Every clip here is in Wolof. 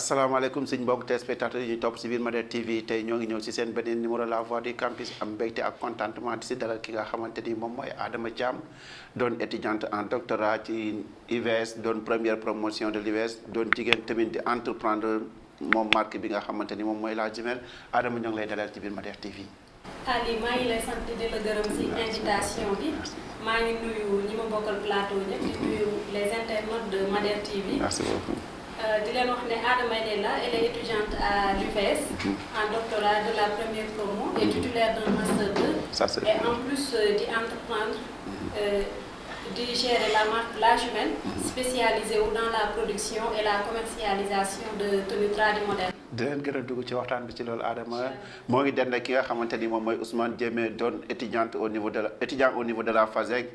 asalaamaaleykum suñ mbokk téléspectateurs yi ñu topp si biir Madère TV tey ñoo ngi ñëw si seen beneen numéro la voix du campus am mbégte ak contentement di si dalal ki nga xamante ni moom mooy Adama Thiam doon étudiante en doctorat ci UVS doon première promotion de l'UVS doon jigéen tamit di entreprendre moom marque bi nga xamante ni moom mooy la jumelle Adama ñoo ngi lay dalal ci biir Madère TV. Ali maa ngi lay sant di la gërëm si invitation bi maa ngi nuyu ñi ma bokkal plateau ñëpp di nuyu les internautes de Madère TV. Merci beaucoup. di leen wax ne Adama Lela, elle est étudiante à l'UVS en doctorat de la première promo et titulaire d'un master 2 et en plus d'y entreprendre de gérer la marque La Jumelle spécialisée dans la production et la commercialisation de tenues traditionnelles modernes. di leen gën a dugg ci waxtaan bi ci loolu Adama moo ngi den ki nga xamante ni moom mooy Ousmane Diémé doon étudiant au niveau de la FASEG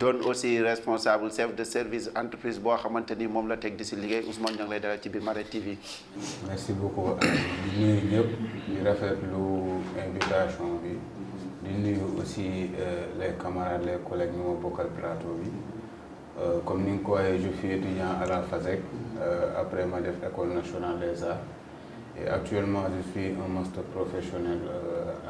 doon aussi responsable chef de service entreprise boo xamante ni moom la teg di si liggéey Ousmane ñoo ngi lay dalal ci biir Madère TV. merci beaucoup di nuyu ñëpp di rafetlu invitation bi di nuyu aussi les camarades les collègues ñu ma bokkal plateau bi comme ni nga ko waxee je suis étudiant à la FASEG après ma def école nationale des arts et actuellement je suis un master professionnel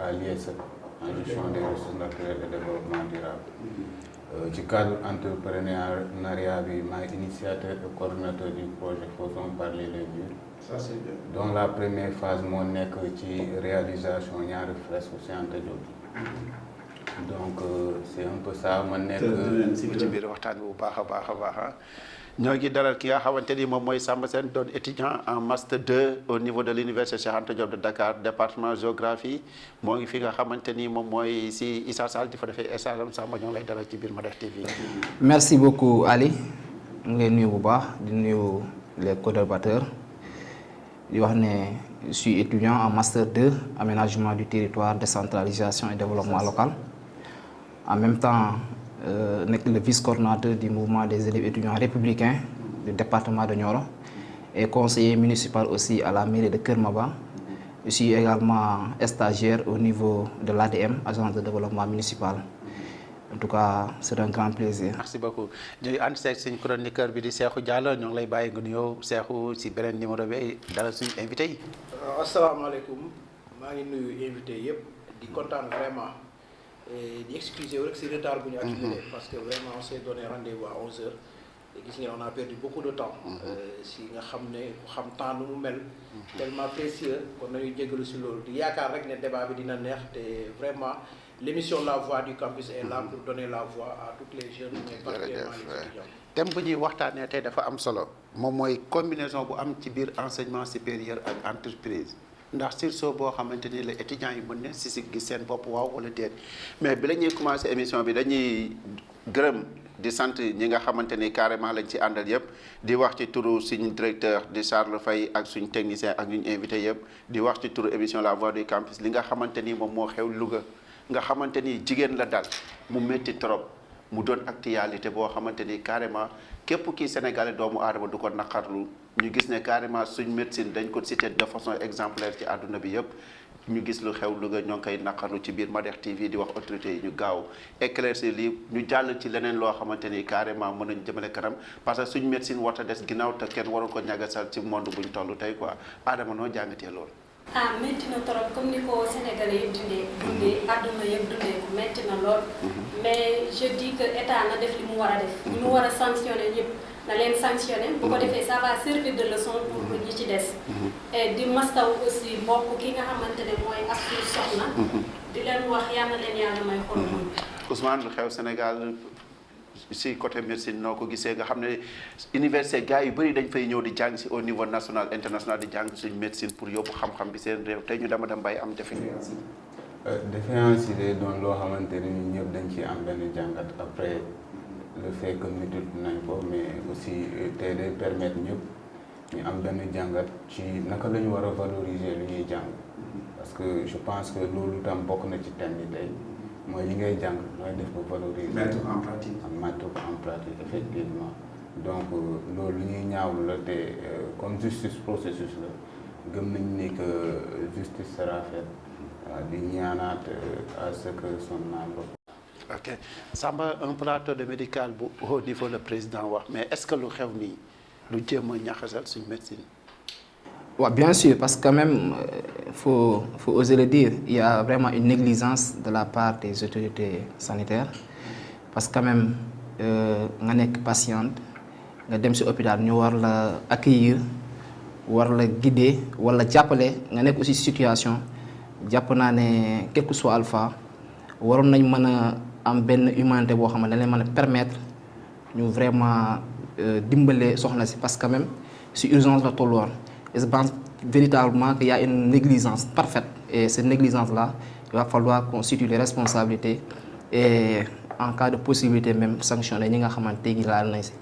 à l'IESEC en gestion des ressources naturelles et développement durable. Du cadre entrepreneuriat bi maay initiateur et coordonnateur du projet Faisons parler les murs. Ça c'est bien. Donc la première phase moo nekk ci réalisation ñaari fresque ci Anta Diop. Donc c'est un peu ça ma nekk. ci biir waxtaan bi bu baax a baax ñoo ngi dalal ki nga xamante ni moom mooy Samba Sène doon étudiant en master 2 au niveau de l'université Cheikh Anta Diop de Dakar département géographie moo ngi fi nga xamante ni moom mooy si Issa Sall di fa defee stage am Samba ñoo ngi lay dalal ci biir Madère TV. merci beaucoup Ali mu ngi lay nuyu bu baax di nuyu les collaborateurs di wax ne je suis étudiant en master 2 aménagement du territoire décentralisation et développement local en même temps nekk le vice-coordinateur du mouvement des élèves étudiants républicains du département de Nioro et conseiller municipal aussi à la mairie de Keur Maba. Je suis également stagiaire au niveau de l'ADM, agence de développement municipal. En tout cas, c'est un grand plaisir. Merci beaucoup. ñuy ànd seeg suñ chroniqueur bi di Cheikhou Diallo ñoo ngi lay bàyyi nga nuyoo Cheikhou si beneen numéro bi dalal suñu invité yi. asalaamaaleykum maa ngi nuyu invité yëpp di kontaan vraiment. di excuser rek si retard bu ñu accumulé parce que vraiment on s'est donné rendez-vous à 11h et gis ngeen on a perdu beaucoup de temps si nga xam ne ku xam temps nu mu mel tellement précieux kon nañu jégalu si loolu di yaakaar rek ne débat bi dina neex te vraiment l'émission La Voix du Campus est là pour donner la voix à toutes les jeunes mais particulièrement les étudiants. thème bu ñuy waxtaanee tey dafa am solo moom mooy combinaison bu am ci biir enseignement supérieur ak entreprise ndax sursaut boo xamante ni la étudiants yi mën na si gis seen bopp waaw wala déet mais bi la ñuy commencé émission bi dañuy gërëm di sant ñi nga xamante ni carrément lañ ci àndal yëpp di wax ci turu suñu directeur di Charles Faye ak suñu technicien ak ñu invité yëpp di wax ci turu émission La Voix du Campus li nga xamante ni moom moo xew Louga nga xamante ni jigéen la dal mu métti trop mu doon actualité boo xamante ni carrément képp kii sénégalais doomu aadama du ko naqarlu ñu gis ne carrément suñ médecine dañ ko cité de façon exemplaire ci àdduna bi yëpp ñu gis lu xew Louga ñoo ngi koy naqarlu ci biir Madère TV di wax autorités yi ñu gaaw éclaircir lii ñu jàll ci leneen loo xamante ni carrément mën nañ jëmale kanam parce que suñ médecine warta des ginnaaw te kenn warul ko ñagasal ci monde buñ toll tey quoi Adama noo jàngatee loolu. métti na trop comme ni ko Sénégalais yëpp dundee àdduna yëpp dundee ko métti na lool mais je dis que état na def li mu war a def ñi mu war a sanctionner ñëpp na leen sanctionner bu ko defee ça va servir de leçon pour ñi ci des et di mastaw aussi mbokk ki nga xamante ne mooy ak suñu soxna di leen wax yal na leen yàlla may xol muñ. Ousmane lu xew Sénégal si côté médecine noo ko gisee nga xam ne université gars yu bëri dañ fay ñëw di jàng si au niveau national international di jàng suñ médecine pour yóbbu xam-xam bi seen réew tey ñu dama dem bay am défiance yi. défiance yi day doon loo xamante ni ñun ñëpp dañ ciy am benn jàngat après le fait que méthode nañ ko mais aussi tey day permettre ñëpp ñu am benn jàngat ci naka la ñu war a valoriser lu ñuy jàng parce que je pense que loolu tam bokk na ci thème bi tey mooy li ngay jàng nooy def ba valoriser. mettre en pratique. mettre en pratique effectivement donc loolu lu ñuy ñaawlu la te comme justice processus la gëm nañ ni que justice sera faite di ñaanaat à ce que son âme. ok Samba un plateau de médical bu au niveau le président wax mais est-ce que lu xew nii lu jéem a ñaxasal suñ médecine. Ouais, bien sûr, parce que quand même, faut oser le dire, il y a vraiment une négligence de la part des autorités sanitaires. Parce que quand même, nga nekk patiente, nga dem ci hôpital ñu war la accueillir, war la guider, wala jàppale, nga nekk aussi situation, jàpp naa ne quel que soit alpha, waroon nañ mën a am benn humanité boo xam ne dañ leen mën a permettre ñu vraiment dimbale soxna si, parce que quand même si urgence la tolluwoon. Et je pense véritablement qu'il y a une négligence parfaite. Et cette négligence-là, il va falloir constituer les responsabilités et en cas de possibilité même sanctionner ñi nga xamante ne laal nañ si.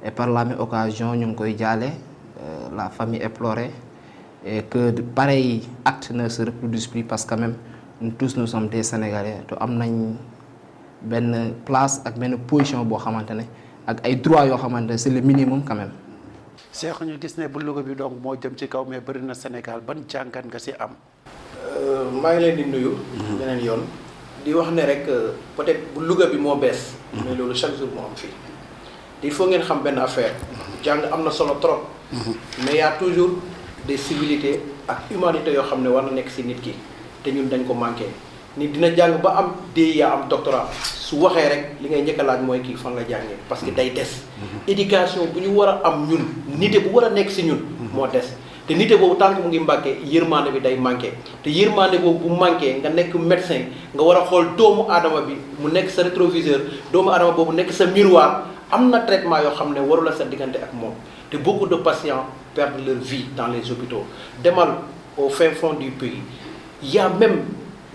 Et par la même occasion ñu ngi koy jaale la famille éplorée et que de pareils actes ne se reproduisent plus, parce que quand même nous tous nous sommes des Sénégalais te am nañ benn place ak benn position boo xamante ne ak ay droits yoo xamante ne c'est le minimum quand même. Cheikh, ñu gis ne bu Louga bi donc moo jëm ci kaw mais bëri na Sénégal ban jàngat nga ci am. maa ngi leen di nuyu. beneen yoon di wax ne rek peut-être bu Louga bi moo bees. mais loolu chaque jour moo am fii. il faut ngeen xam benn affaire. jàng am na solo trop. mais y a toujours des civilités ak humanité yoo xam ne war na nekk ci nit ki te ñun dañ ko manqué. nit dina jàng ba am DEA am doctorat su waxee rek li ngay njëkk a laaj mooy kii fan la jàngee parce que day des. éducation bu ñu war a am ñun nité bu war a nekk ci ñun. moo des te nité boobu tant que mu ngi manqué yërmande bi day manqué te yërmande boobu bu manqué nga nekk médecin nga war a xool doomu aadama bi mu nekk sa rétroviseur doomu aadama boobu nekk sa miroir am na traitement yoo xam ne warula sa diggante ak moom te beaucoup de patients perdent leur vie dans les hôpitaux. demal au fin fond du pays il y a même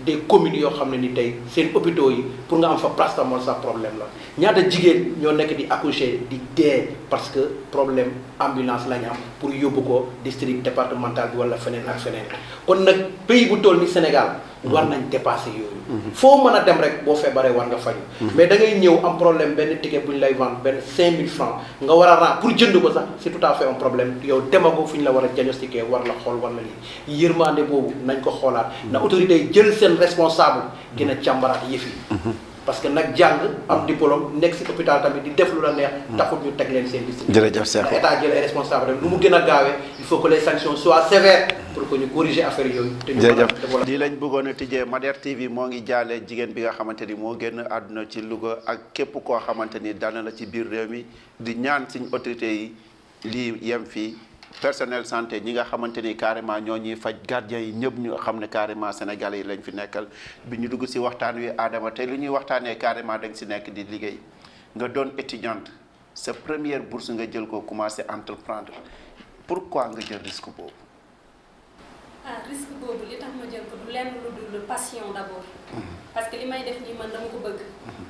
des communes yoo xam ne ni tey seen hôpitaux yi pour nga am fa paracétamol sax problème la ñaata jigéen ñoo nekk di accoucher di dee parce que problème ambulance la ñu am pour yóbbu ko district départemental bi wala feneen ak feneen. kon nag pays bu toll ni Sénégal war nañ dépasser yooyu. foo mën a dem rek boo feebaree war nga faju mais da ngay ñëw am problème benn ticket bu ñu lay vendre benn 5000 francs nga war a rang pour jënd ko sax c'est tout à fait un problème yow demagoo fu ñu la war a diagnostiquer war la xool war la lii yërmande boobu nañ ko xoolaat na autorité yi jël seen responsable gën a càmbaraat yëf yi. parce que nag jàng am diplôme nekk ci hôpital tamit di def lu la neex taxul ñu teg leen seen liste. jërëjëf Cheikh état jël ay responsable rek lu mu gën a gaawee il faut que les sanctions soient sévères pour que ñu corriger affaire yooyu. te ñu jërëjëf lii lañ bëggoon a tijjee Mader TV moo ngi jaale jigéen bi nga xamante ni moo génn àdduna ci Louga ak képp koo xamante ni dal na la ci biir réew mi di ñaan suñ autorités yi lii yem fii. personnel santé ñi nga xamante ni carrément ñoo ñuy faj gardien yi ñëpp ñu xam ne carrément sénégalais yi lañ fi nekkal bi ñu dugg ci waxtaan wi Adama tey lu ñuy waxtaanee carrément da nga ci nekk di liggéey nga doon étudiante sa première bourse nga jël ko commencé entreprendre pourquoi nga jël risque boobu. risque boobu li tax ma jël ko du lenn lu dul passion d'abord. parce que li may def nii man dama ko bëgg.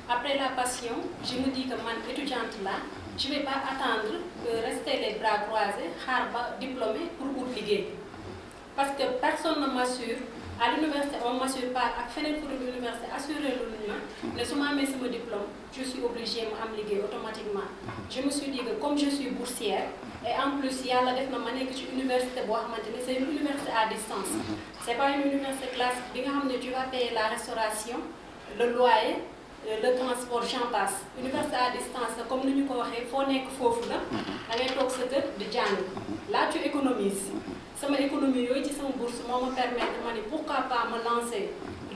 après la passion je me dis que man étudiante là. je vais pas attendre rester les bras croisés xaar ba diplômé pour ut liggéey parce que personne ne m'assure à l'université on m'assure pas ak feneen pour l'université assuré lu ñu ma ne su ma amee sama diplôme je suis obligée ma am liggéey automatiquement je me suis dit que comme je suis boursière et en plus yàlla def na ma nekk ci université boo xamante ni c'est une université à distance c'est pas une université classique bi nga xam ne tu vas payer la restauration le loyer le transport j'en passe université à distance comme ni ñu ko waxee foo nekk foofu la da ngay toog sa kër di jàng là tu économises sama économie yooyu ci sama bourse moo ma permettre ma ni pourquoi pas me lancer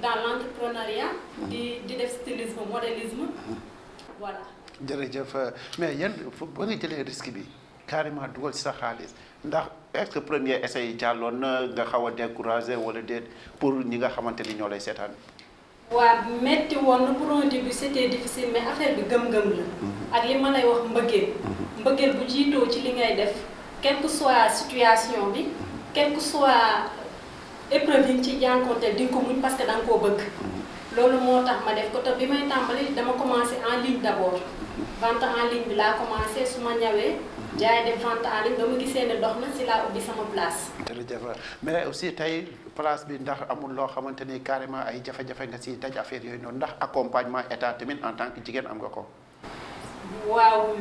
dans l'entrepreneuriat di def stylisme modélisme voilà. jërëjëf mais yan ba nga jëlee risque bi carrément dugal ci sa xaalis ndax est-ce que premier essai yi jàlloon na nga xaw a découragé wala déet pour ñi nga xamante ni ñoo lay seetaan. waaw metti woon na pour un début c'était difficile mais affaire bi gëm-gëm la. ak li ma lay wax mbëggeel. mbëggeel bu jiitoo ci li ngay def quelle que soit situation bi quelle que soit épreuve yi nga ciy jànkonteel di nga ko muñ parce que da nga koo bëgg. loolu moo tax ma def ko te bi may tàmbali dama commencé en ligne d'abord vente en ligne bi laa commencé su ma ñawee jaay def vente en ligne ba ma gisee ne dox na si laa ubbi sama place. jërëjëf mais aussi tey place bi ndax amul loo xamante ni carrément ay jafe-jafe nga si daj affaire yooyu noonu ndax accompagnement état tamit en tant que jigéen am nga ko. waaw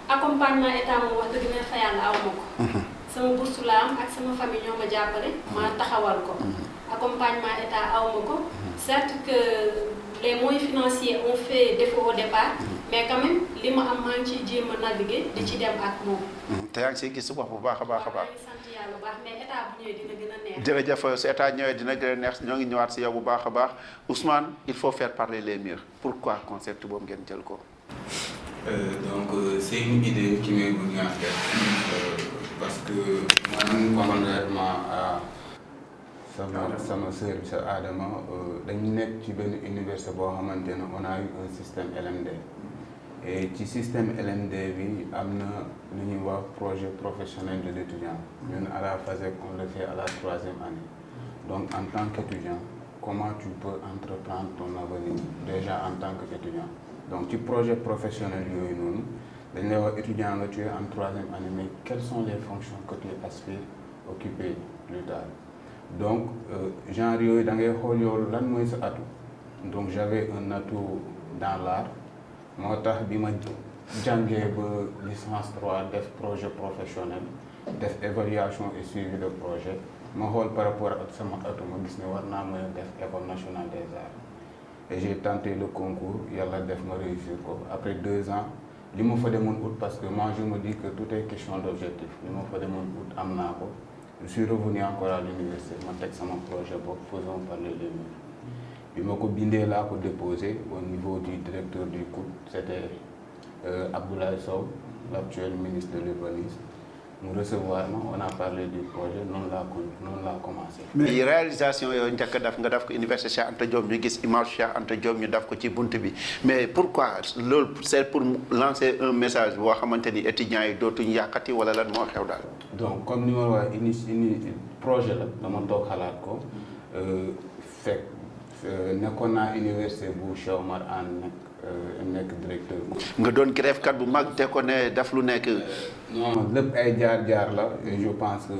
accompagnement état moom wax dëgg ne fa yàlla aw ma ko. sama bourse la am ak sama famille ñoo ma jàppale. ma taxawal ko. accompagnement état aw ma ko. certes que les moyens financiers ont fait défaut au départ. mais quand même li ma am maa ngi ciy jéem a naviguer di ci dem ak moom. te yaa ngi siy gis su bopp bu baax a baax a baax. ci yàlla bu baax mais état bu ñëwee dina gën a neex. jërëjëf su état ñëwee dina gën a neex ñoo ngi ñëwaat si yow bu baax a baax Ousmane il faut faire parler les murs pourquoi concept boobu ngeen jël ko. Donc c'est une idée qui m'est venue en tête parce que man contrairement à sama sœur bi sa Adama dañu nekk ci benn université boo xamante ne on a eu un système LMD et ci système LMD bi am na lu ñuy wax projet professionnel de l'étudiant ñun à la FASEG on le fait à la 3e année donc en tant qu'étudiant comment tu peux entreprendre ton avenir déjà en tant qu'étudiant donc ci projet professionnel yooyu noonu dañ lay wax étudiant nga tu es en 3e année mais quelles sont les fonctions que tu aspires occuper plus tard donc genre yooyu da ngay xool yow lan mooy sa atout donc j'avais un atout dans l'art moo tax bi ma jàngee ba licence 3 def projet professionnel def évaluation et suivi de projet ma xool par rapport ak sama atout ma gis ne war naa mën a def école nationale des arts et j'ai tenté le concours yàlla def ma réussir ko après 2 ans li ma fa demoon ut parce que moi je me dis que tout est question d'objectif li ma fa demoon ut am naa ko je suis revenu encore à l'université ma teg sama projet boobu faisons parler les murs bi ma ko bindee laa ko déposé au niveau du directeur du COUD c'était Abdoulaye Sow l'actuel ministre de l'urbanisme mu recevoir ma on a parlé du projet noonu laa commencé. mais réalisation yooyu njëkk a def nga def ko université Cheikh Anta Diop ñu gis image Cheikh Anta Diop ñu def ko ci bunt bi mais pourquoi loolu c'est pour lancer un message boo xamante ni étudiants yi dootuñu yàqati wala lan moo xew daal. donc comme ni ma la waxee projet la dama toog xalaat ko fekk nekkoon naa université bu Cheikh Oumar Anne nekk directeur. nga doon grèvekat bu mag te ko ne daf lu nekk. non lépp ay jaar-jaar la et je pense que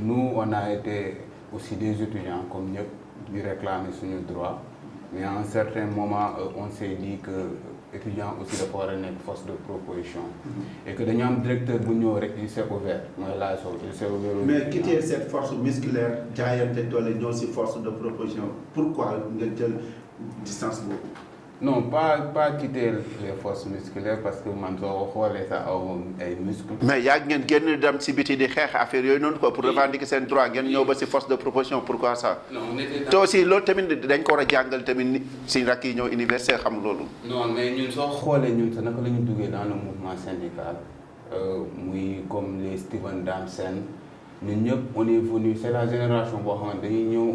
nous on a été aussi des étudiants comme ñëpp di réclamer suñu droit mais à un certain moment on s'est dit que étudiant aussi dafa war a nekk force de proposition et que dañu am directeur bu ñëw rek il s'est ouvert mooy laa sow il s'est ouvert. mais quitter cette force musculaire jaayante doole ñëw si force de proposition pourquoi nga jël distance boobu. non pas quitter les forces musculaires parce que man soo xoolee sax aw ay muscles. mais yàgg ngeen génn dem si biti di xeex affaire yooyu noonu quoi pour revendiquer seen droit ngeen ñëw ba si force de proposition pourquoi ça. non on était te aussi loolu tamit dañ ko war a jàngal tamit si rakk yi ñëw université xam loolu. non mais ñun soo xoolee ñun sax naka la ñu duggee dans le mouvement syndical muy comme les Steven Damsen ñun ñëpp on est venu c'est la génération boo xamante dañuy ñëw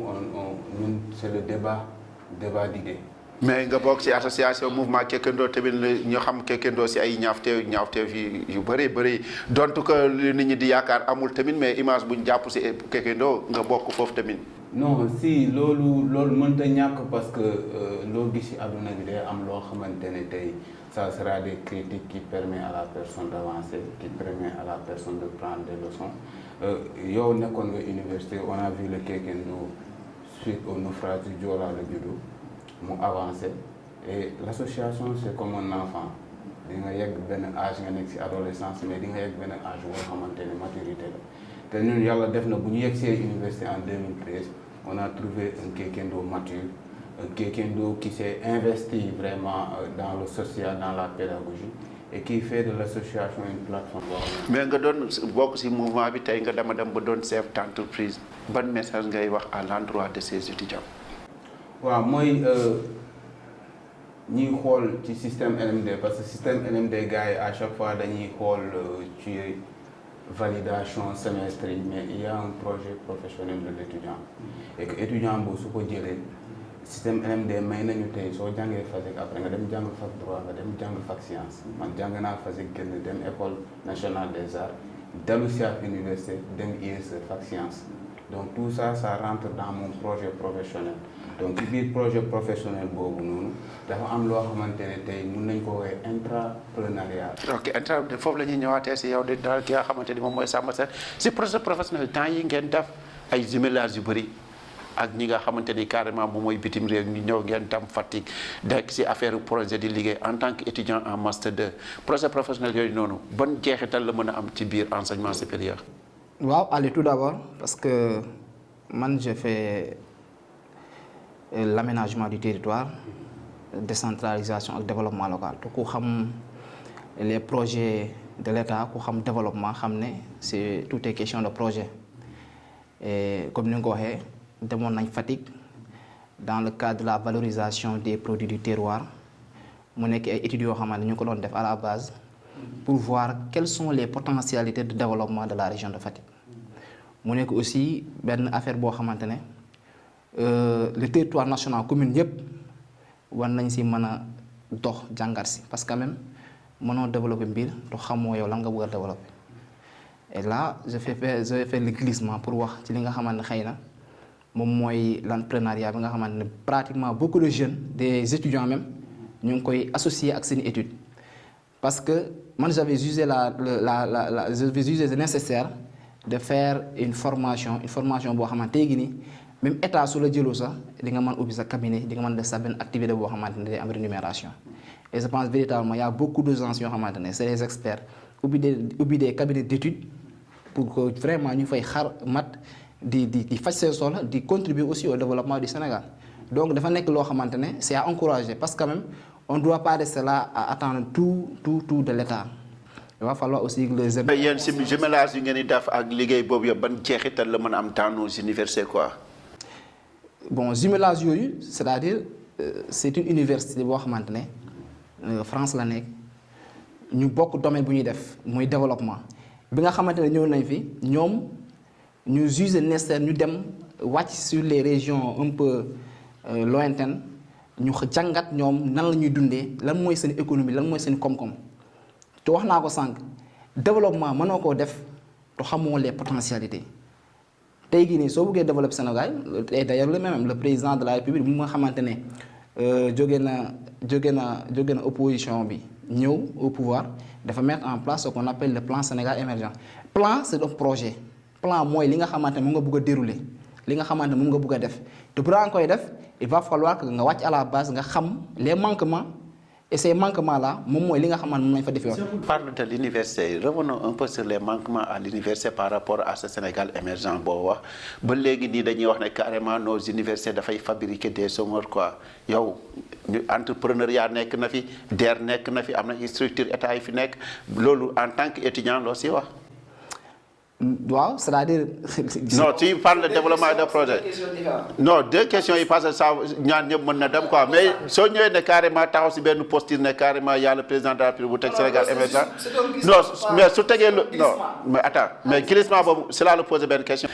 ñun c'est le débat d'idées. mais nga bokk ci association mouvement Kekendo tamit ñu xam Kekendo ci ay ñaawteef yu bëri donte que li nit ñi di yaakaar amul tamit mais image bu ñu jàpp ci Kekendo nga bokk foofu tamit. non si loolu mënta ñàkk parce que loo gis ci àdduna bi day am loo xamante ne tey ça sera des critiques qui permet à la personne d'avancer qui permet à la personne de prendre des leçons yow nekkoon nga université on a vu le Kekendo suite au naufrage du Joola la juddu mu avancé et l'association c'est comme un enfant di nga yegg benn âge nga nekk ci adolescence mais di nga yegg benn âge boo xamante ne maturité la te ñun yàlla def na bu ñu yegg see université en 2013 on a trouvé un Kekendo mature un Kekendo qui s'est investi vraiment dans le social dans la pédagogie et qui fait de l'association une plateforme. mais nga doon bokk ci mouvement bi tey nga dem ba doon chef d'entreprise ban message ngay wax à l'endroit de ces étudiants. waaw mooy ñiy xool ci système LMD parce que système LMD gars yi à chaque fois dañuy xool ci validation semestre yi mais il y a un projet professionnel de l'étudiant et que étudiant boobu su ko jëlee système LMD may nañu tey soo jàngee FASEG après nga dem jàng fac droit nga dem jàng fac science man jàng naa FASEG génn dem école nationale des arts dellu si ak université dem ISE fac science donc tout ça rentre dans mon projet professionnel donc ci biir projet professionnel boobu noonu dafa am loo xamante ne tey mun nañ ko woowee intrapreneuriat. ok foofu la ñuy ñëwaatee si yow de daal ki nga xamante ni moom mooy Samba Sène si projet professionnel temps yi ngeen def ay jumelage yu bëri ak ñi nga xamante ni carrément moom mooy bitim réew ñu ñëw ngeen tam Fatick dekk si affaire projet di liggéey en tant que étudiant en master 2 projet professionnel yooyu noonu ban jeexital la mën a am ci biir enseignement supérieur. waaw allez tout d'abord parce que man j'ai fait l'aménagement du territoire décentralisation ak développement local te ku xam les projets de l'État ku xam développement xam ne c'est tout est question de projet et comme ni nga ko waxee demoon nañ Fatick dans le cadre de la valorisation des produits du terroir mu nekk ay études yoo xamante ne ñu ko doon def à la base pour voir quelles sont les potentialités de développement de la région de Fatick. mu nekk aussi benn affaire boo xamante ne le territoire national commune yëpp war nañ si mën a dox jàngat si parce que quand même mënoo développer mbir te xamoo yow lan nga bëgg a développer. Et là je vais faire le glissement pour wax ci li nga xamante ne xëy na moom mooy l'entrepreneuriat bi nga xamante ne pratiquement beaucoup de jeunes des étudiants même ñu ngi koy associer ak seen étude parce que man j'avais jugé j'avais jugé nécessaire de faire une formation boo xamante tey gi nii même état su la jëloo sax di nga mën ubbi sa cabinet di nga mën def sa benn activité boo xamante ne day am rémunération et je pense véritablement il y a beaucoup de gens yoo xamante ne c'est des experts ubbi des cabinets d'études pour que vraiment ñu fay xar mat di faj seen soxla di contribuer aussi au développement du Sénégal donc dafa nekk loo xamante ne c'est à encourager parce que quand même on doit pas rester là à attendre tout de l'État. Il va falloir aussi que les jeunes. yéen si jumelage yu ngeen di def ak liggéey boobu yëpp ban jeexital la mën a am dans nos universités quoi. bon jumelage yooyu c'est-à-dire c'est une université boo xamante ne France la nekk ñu bokk domaine bu ñuy def muy développement bi nga xamante ne ñëw nañ fi ñoom ñu juger nécessaire ñu dem wàcc sur les régions un peu lointaines ñu jàngat ñoom nan la ñuy dundee lan mooy seen économie lan mooy seen koom-koom te wax naa ko sànq développement mënoo koo def te xamoo les potentialités. tey jii nii soo bëggee développer Sénégal et d'ailleurs le président de la République bu nga xamante ne jóge na opposition bi ñëw au pouvoir dafa mettre en place ce qu'on appelle le plan Sénégal émergent. Plan c'est un projet plan mooy li nga xamante ne moom nga bëgg a dérouler li nga xamante ne moom nga bëgg a def te bu nga koy def il va falloir que nga wàcc à la base nga xam les manquements et ces manquements là moom mooy li nga xamante moom lañ fa defee woon. Parle de l'université revenons un peu sur les manquements à l'université par rapport à ce Sénégal émergent boo wax ba léegi nii dañuy wax ne carrément nos universités dafay fabriquer des chômeurs quoi yow ñu entrepreneuriat nekk na fi DER nekk na fi am na structure état yi fi nekk loolu en tant que étudiant loo si wax. waaw c'est-à-dire. non tu parles de développement et de projet. non deux questions yi parce que ça ñaan ñëpp mën na dem quoi mais soo ñëwee ne carrément taxaw si benn posture ne carrément y a le président de la République bu teg Sénégal émergent non mais su tegee lu non mais attends mais glissement boobu c'est là la poser benn question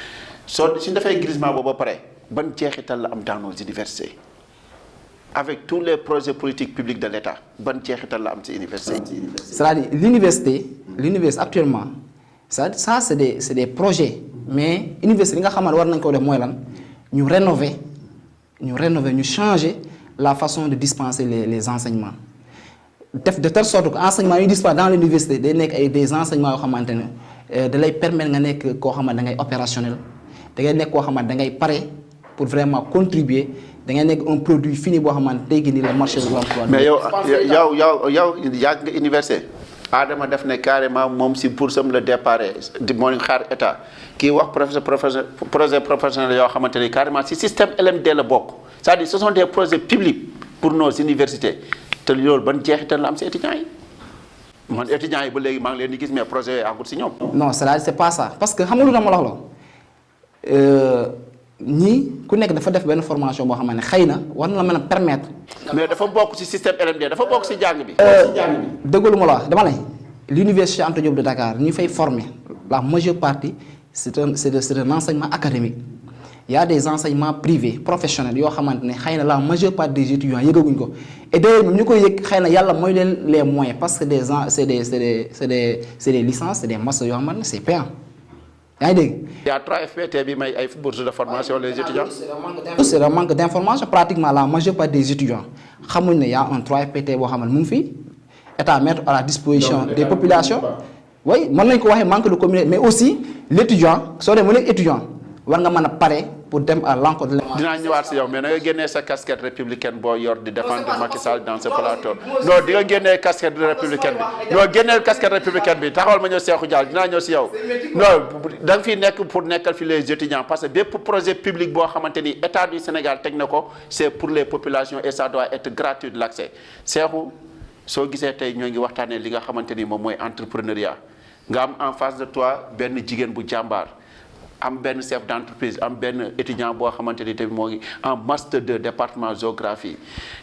soo suñu defee glissement boobu ba pare ban jeexital la am dans nos universités avec tous les projets politiques publics de l'État ban jeexital la am si université. c'est-à-dire l'université actuellement. ça c'est des projets mais université li nga xamante war nañ ko def mooy lan ñu rénover ñu changer la façon de dispenser les enseignements def de telle sorte que enseignement yu dispense dans l'université day nekk ay des enseignements yoo xamante ne da lay permettre nga nekk koo xamante da ngay opérationnel da ngay nekk koo xamante da ngay pare pour vraiment contribuer da ngay nekk un produit fini boo xamante tey jii nii le marché de l'emploi. mais yow yàgg nga université. Adama def ne carrément moom si bourse am la départ di moo xaar état kii wax projet professionnel yoo xamante ni carrément si système LMD la bokk c'est-à-dire ce sont des projets publics pour nos universités te loolu ban jeexital la am si étudiants yi man étudiants yi ba léegi maa ngi leen di gis mais projet yooyu àggul si ñoom. non c'est pas ça parce que xam nga lu dama la wax la ñii ku nekk dafa def benn formation boo xamante ne xëy na war na la mën a permettre. mais dafa bokk ci système LMD dafa bokk ci jàng bi. dëggalu ma la wax dama ne l'université Anta Diop de Dakar ñu fay former la majeure partie c'est un enseignement académique il y a des enseignements privés professionnels yoo xamante ne xëy na la majeure partie des étudiants yëgaguñ ko et d'ailleurs même ñu koy yëg xëy na yàlla mooy leen les moyens parce que c'est des licences c'est des masters yoo xamante ne c'est payant. yaa ngi dégg. il y a 3 FPT bi may ay bourses de formation les étudiants. c'est le manque d'information pratiquement la majeure partie des étudiants xamuñ ne y a un 3 FPT boo xam ne mu ngi fii état mettre à la disposition des populations. oui mën nañu ko waxee manque de communauté mais aussi l'étudiant soo demee mu nekk étudiant war nga mën a pare pour dem à l'encontre de. dinaa ñëwaat si yow mais na nga génnee sa casquette républicaine boo yor di défendre Macky Sall dans ce plateau non di nga génnee casquette républicaine bi non génneel casquette républicaine bi taxawal ma ñëw Cheikhou Dial dinaa ñëw si yow non da nga fi nekk pour nekkal fi les étudiants parce que bépp projet public boo xamante ni état du Sénégal teg na ko c'est pour les populations et ça doit être gratuit l'accès Cheikhou soo gisee tey ñoo ngi waxtaanee li nga xamante ni moom mooy entrepreneuriat nga am en face de toi benn jigéen bu jàmbaar am benn chef d'entreprise am benn étudiant boo xamante ni tamit moo ngi en master 2 département géographie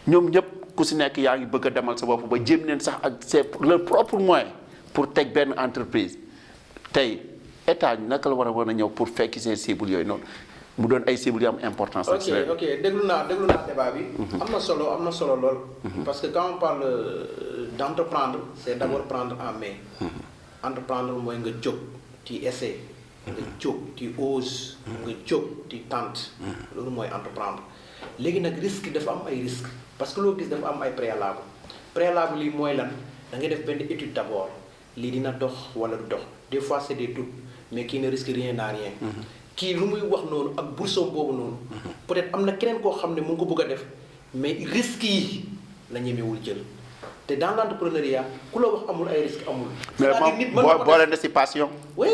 ñoom ñëpp ku si nekk yaa ngi bëgg a demal sa bopp ba jéem leen sax ak leur propre moyen pour teg benn entreprise tey état naka la war a mën a ñëw pour fekki seen cibles yooyu noonu mu doon ay cibles yu am importance. ok déglu naa débat bi. am na solo lool. parce que quand on parle d'entreprendre c'est d'abord prendre en main. entreprendre mooy nga jóg ci essayer. nga jóg ci ose. nga jóg ci tente. loolu mooy entreprendre léegi nag risque dafa am ay risques parce que loo gis dafa am ay préalable lii mooy lan da ngay def benn étude d'abord lii dina dox wala du dox des fois c'est des doutes mais qui ne risque rien à rien. kii lu muy wax noonu ak boursom boobu noonu. peut-être am na keneen koo xam ne mu ngi ko bëgg a def mais risques yi la ñemewul jël te dans l'entrepreneuriat ku la wax amul ay risques amul. mais moom boole na ci passion. oui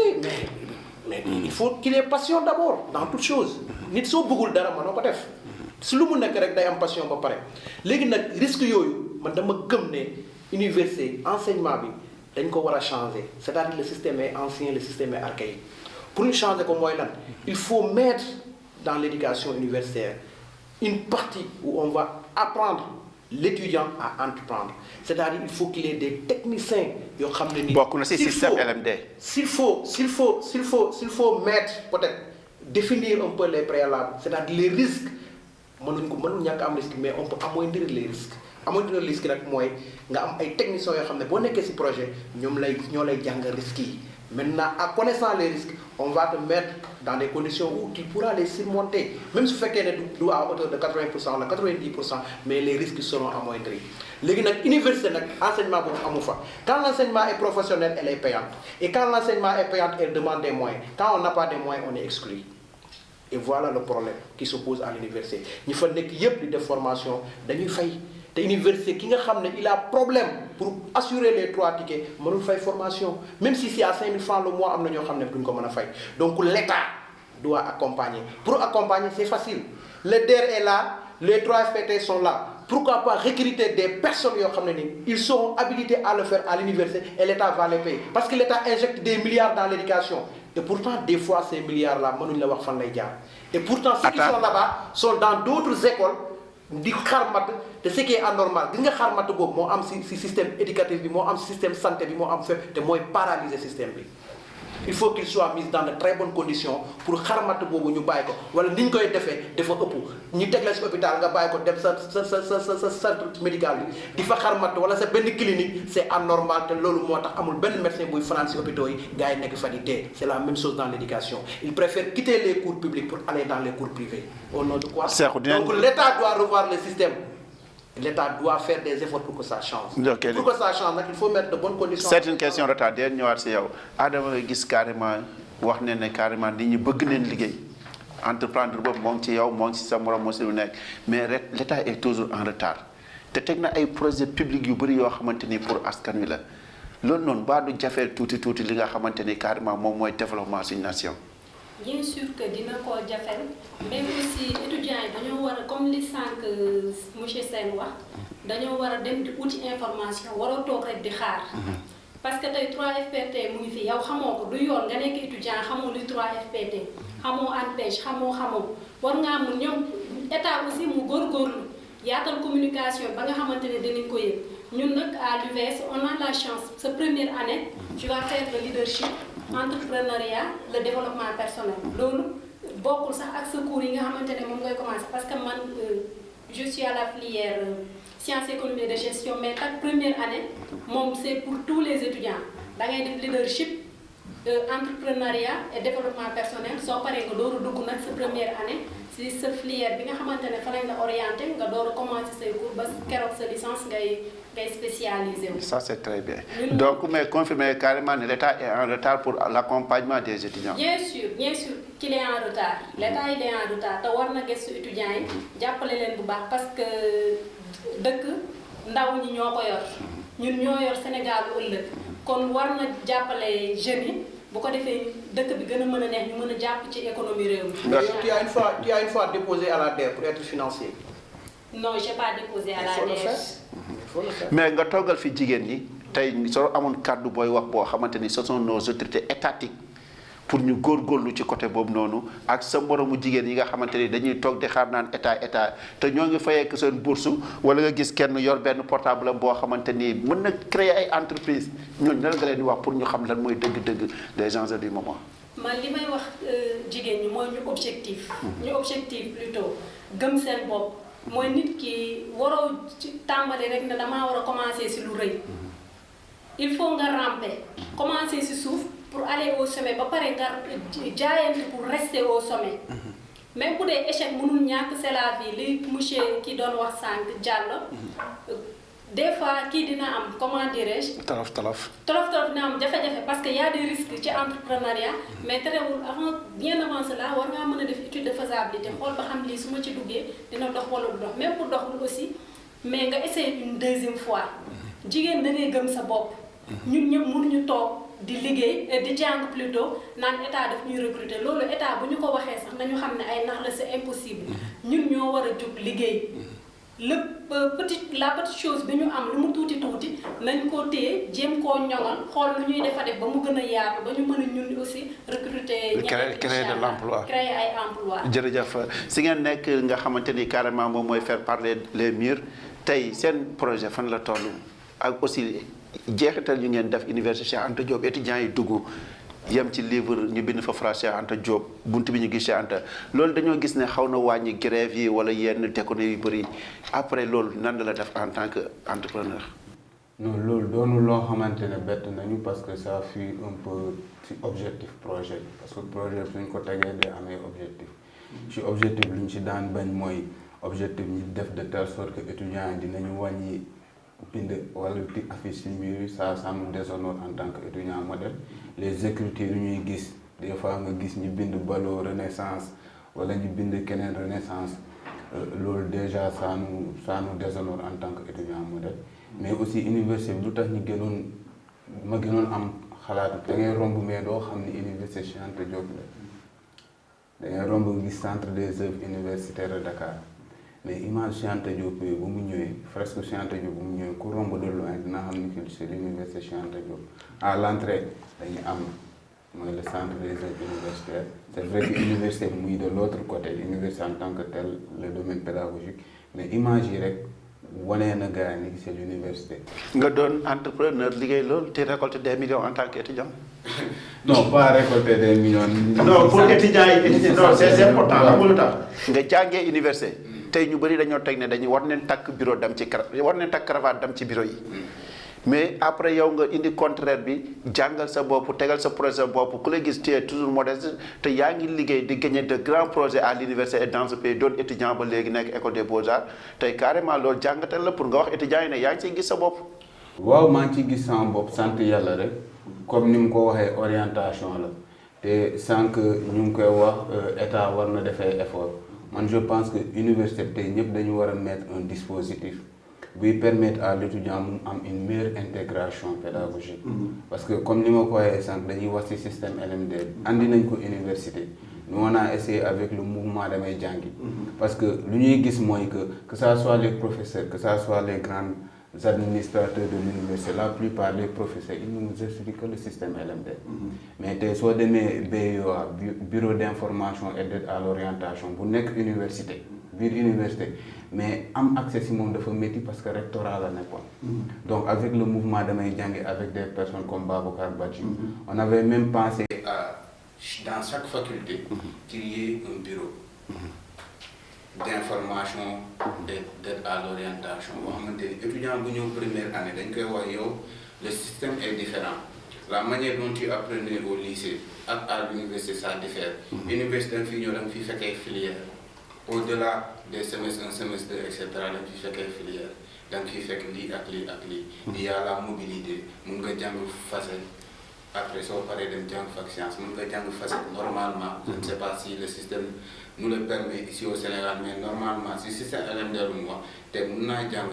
mais il faut qu'il ait passion d'abord dans toute chose. nit soo bëggul dara mënoo ko def si lu mu nekk rek day am passion ba pare léegi nag risques yooyu man dama gëm ne université enseignement bi dañ ko war a changer c'est-à-dire le système est ancien le système est archaïque. pour ñu changer ko mooy lan il faut mettre dans l'éducation universitaire une partie où on va apprendre l'étudiant à entreprendre c'est-à-dire il faut qu'il y ait des techniciens yoo xam ne ni bokk na ci système LMD. s'il faut mettre peut-être définir un peu les préalables c'est-à-dire les risques mënul ñàkk am risque mais on peut amoindrir les risques amoindrir les risques nag mooy nga am ay techniciens yoo xam ne boo nekkee ci projet ñoo lay jàngal risques yi. Maintenant, en connaissant les risques, on va te mettre dans des conditions où tu pourras les surmonter. Même si tu fais qu'elle est à hauteur de 80% ou 90%, mais les risques seront amoindris. L'université, l'enseignement, quand l'enseignement est professionnel, elle est payante. Et quand l'enseignement est payant, elle demande des moyens. Quand on n'a pas de moyens, on est exclu. Et voilà le problème qui se pose à l'université. Il faut que des formations, des failles. L'université qui il a problème pour assurer les 3 tickets mënul fay formation même si c'est à 5 000 francs le mois am na ñoo xam ne duñ ko mën a fay donc l'État doit accompagner pour accompagner c'est facile le DER est là les 3 FPT sont là pourquoi pas recruter des personnes yoo xam ne ni ils seront habilités à le faire à l'université et l'État va les payer parce que l'État injecte des milliards dans l'éducation et pourtant des fois ces milliards là mënuñ la wax fan lay jaar et pourtant ceux qui sont là-bas sont dans d'autres écoles di xarmat te ce qui est anormal gis nga xarmat boobu moo am ci système éducatif bi moo am ci système santé bi moo am fépp te mooy paralyser système bi il faut qu'il soit mis dans de très bonnes conditions pour xarmat boobu ñu bàyyi ko wala ni ñu koy defee dafa ëpp ñu teg la ci hôpital nga bàyyi ko dem sa centre médical bi di fa xarmat wala sa benn clinique c'est anormal te loolu moo tax amul benn médecin buy fanaan ci hôpitaux yi gars yi nekk fa di dee c'est la même chose dans l'éducation ils préfèrent quitter les cours publics pour aller dans les cours privés au nom de quoi donc l'État doit revoir le système. L'État doit faire des efforts pour que ça change. Okay. Pour que ça change, il faut mettre de bonnes conditions. C'est une question de retard. Dernier ñëwaat ci yow Adama nga gis carrément wax ne carrément nit ñi bëgg neen liggéey entreprendre boobu moo ngi ci yow moo ngi ci sa morom moo ci lu nekk mais l'État est toujours en retard te teg na ay projets publics yu bëri yoo xamante ni pour askan wi la loolu noonu baa du jafeel tuuti li nga xamante ni carrément moom mooy développement suñu nation. Bien sûr que dina ko jafel mais aussi étudiants yi dañoo war a comme li sànq monsieur Sène wax dañoo war a dem di uti information waroo toog rek di xaar parce que tey 3FPT mu ngi fi yow xamoo ko du yoon nga nekk étudiant xamoo li 3FPT xamoo ANPEJ xamoo war ngaa mun ñoom état aussi mu góorgóorlu yaatal communication ba nga xamante ne dinañ ko yëg ñun nag à l'UVS on a la chance sa première année tu vas faire le leadership entrepreneuriat le développement personnel loolu bokkul sax ak sa cours yi nga xamante ne moom ngay commencer parce que man je suis à la filière sciences économiques de gestion mais chaque première année moom c'est pour tous les étudiants da ngay def leadership entrepreneuriat et développement personnel soo paree nga door a dugg nag sa première année si sa filière bi nga xamante ne fa lañ la orienté nga door a commencer say cours ba keroog sa licence ngay spécialisé. Ça c'est très bien. Donc mais confirmer carrément que l'État est en retard pour l'accompagnement des étudiants. Bien sûr qu'il est en retard. L'État il est en retard te war na gëstu étudiants yi jàppale leen bu baax parce que dëkk ndaw ñi ñoo ko yor ñun ñoo yor Sénégal ëllëg kon war na jàppale jeunes yi bu ko defee dëkk bi gën a mën a neex ñu mën a jàpp ci économie réew mi. Tu as une fois déposé à la DER pour être financier. Non, j'ai pas déposé à la DER. Mais nga toogal fi jigéen ñi tey soo amoon kàddu booy wax boo xamante ni ce sont nos autorités étatiques pour ñu góorgóorlu ci côté boobu noonu ak sa moromu jigéen yi nga xamante ni dañuy toog di xaar naan état te ñoo ngi fayee ko seen bourse wala nga gis kenn yor benn portable boo xamante ni mën na créer ay entreprise ñooñu lan nga leen di wax pour ñu xam lan mooy dëgg-dëgg les enjeux du moment. man li may wax jigéen ñi mooy ñu objectif. ñu objectif plutôt gëm seen bopp mooy nit ki waroo ci tàmbali rek ne damaa war a commencer ci lu rëy il faut nga ramper commencer ci suuf. pour aller au sommet ba pare nga jaayante pour rester au sommet même bu dee échec mënul ñàkk c'est la vie li monsieur ki doon wax sànq Diallo des fois kii dina am comment dirais-je. tolof dina am jafe-jafe parce que y a des risques ci entrepreneuriat mais terewul bien avant cela war ngaa mën a def étude de faisabilité xool ba xam lii su ma ci duggee dina dox wala du dox même bu doxul aussi mais nga essayer une deuxième fois jigéen da ngay gëm sa bopp ñun ñëpp mënuñu toog. di liggéey di jàng plutôt naan état daf ñuy recruter loolu état bu ñu ko waxee sax nañu xam ne ay nax la c'est impossible ñun ñoo war a jóg liggéey la petite chose bi ñu am lu mu tuuti nañ koo téye jéem koo ñoŋal xool lu ñuy defa def ba mu gën a yaatu ba ñu mën a ñun aussi recruter créer de l'emploi créer ay emploi jërëjëf si ngeen nekk nga xamante ni carrément moom mooy faire parler les murs tey seen projet fan la toll ak aussi jeexital yu ngeen def université Cheikh Anta Diop étudiants yi dugg yem ci livre ñu bind fa phrase Cheikh Anta Diop bunt bi ñu gis Cheikh Anta loolu dañoo gis ne xaw na wàññi grève yi wala yenn déconné yu bëri après loolu nan la def en tant que entrepreneur. non loolu doonul loo xamante ne bett nañu parce que ça fut un peu ci objectif projet parce que projet suñ ko tegee day amee objectif ci objectif lu ñu ci daan bañ mooy objectif ñi def de telle sorte que étudiants yi dinañu wàññi. bind wala di affiche ci mur yi ça nous déshonore en tant que étudiant modèle les écritures yu ñuy gis des fois nga gis ñu bind Balo Renaissance wala ñu bind keneen Renaissance loolu déjà ça nous déshonore en tant que étudiant modèle mais aussi université bi lu tax ñu gënoon am xalaatu da ngay romb mais doo xam ni université Cheikh Anta Diop la da ngay romb gis centre des œuvres universitaires de Dakar mais image Cheikh Anta Diop bu mu ñëwee fresque Cheikh Anta Diop bu mu ñëwee ku romb de loin dina xam ni que c'est l'université Cheikh Anta Diop à l'entrée dañu am mooy le centre des œuvres universitaires c'est vrai que université bi muy de l'autre côté université en tant que tel le domaine pédagogique mais image yi rek wanee na gars yi ni c'est l'université. nga doon entrepreneur liggéey loolu te récolter des millions en tant qu'étudiant. non pas récolter des millions. non pour étudiants yi non c'est important xam nga lu tax nga jàngee université. tey ñu bëri dañoo teg ne dañuy war neen takk bureau dem ci war neen takk cravate dem ci bureau yi mais après yow nga indi contraire bi jàngal sa bopp tegal sa projet bopp ku la gis tu es toujours modeste te yaa ngi liggéey di gagner de grands projets à l'université et dans ce pays doon étudiant ba léegi nekk école des beaux-arts tey carrément loolu jàngatal la pour nga wax étudiants yi ne yaa ngi ciy gis sa bopp. waaw maa ngi ciy gis sama bopp sant yàlla rek comme ni mu ko waxee orientation la te sànq ñu ngi koy wax état war na defee effort. man je pense que université bi tey ñëpp dañu war a mettre un dispositif buy permettre à l'étudiant mu am une meilleure intégration pédagogique parce que comme ni ma ko waxee sànq dañuy wax ci système LMD andi nañ ko université nous on a essayé avec le mouvement damay jàngi parce que lu ñuy gis mooy que ça soit les professeurs que ça soit les grands administrateurs de l'université la plupart des professeurs ils nous expliquent que le système LMD mais tey soo demee BUA bureau d'information et d'aide à l'orientation bu nekk université biir université mais am accès si moom dafa métti parce que rectorat la nekkoon donc avec le mouvement damay jàngi avec des personnes comme Babacar Badji on avait même pensé à dans chaque faculté qu'il y ait un bureau d'information et d'aide à l'orientation boo xamante ni étudiant bu ñëw première année dañ koy wax yow le système est différent la manière dont tu apprenais au lycée ak à l'université ça diffère université da nga fi ñëw da nga fi fekkee filière au-delà des semestres 1 semestre 2 et cetera da nga fi fekkee filière da nga fi fekk lii ak lii ak lii il y a la mobilité mun nga jàng facette après soo paree dem jàng fac science mun nga jàng facette normalement je ne sais pas si le système nous le permet ici au Sénégal mais normalement si système LMD lu mu wax te mun naa jàng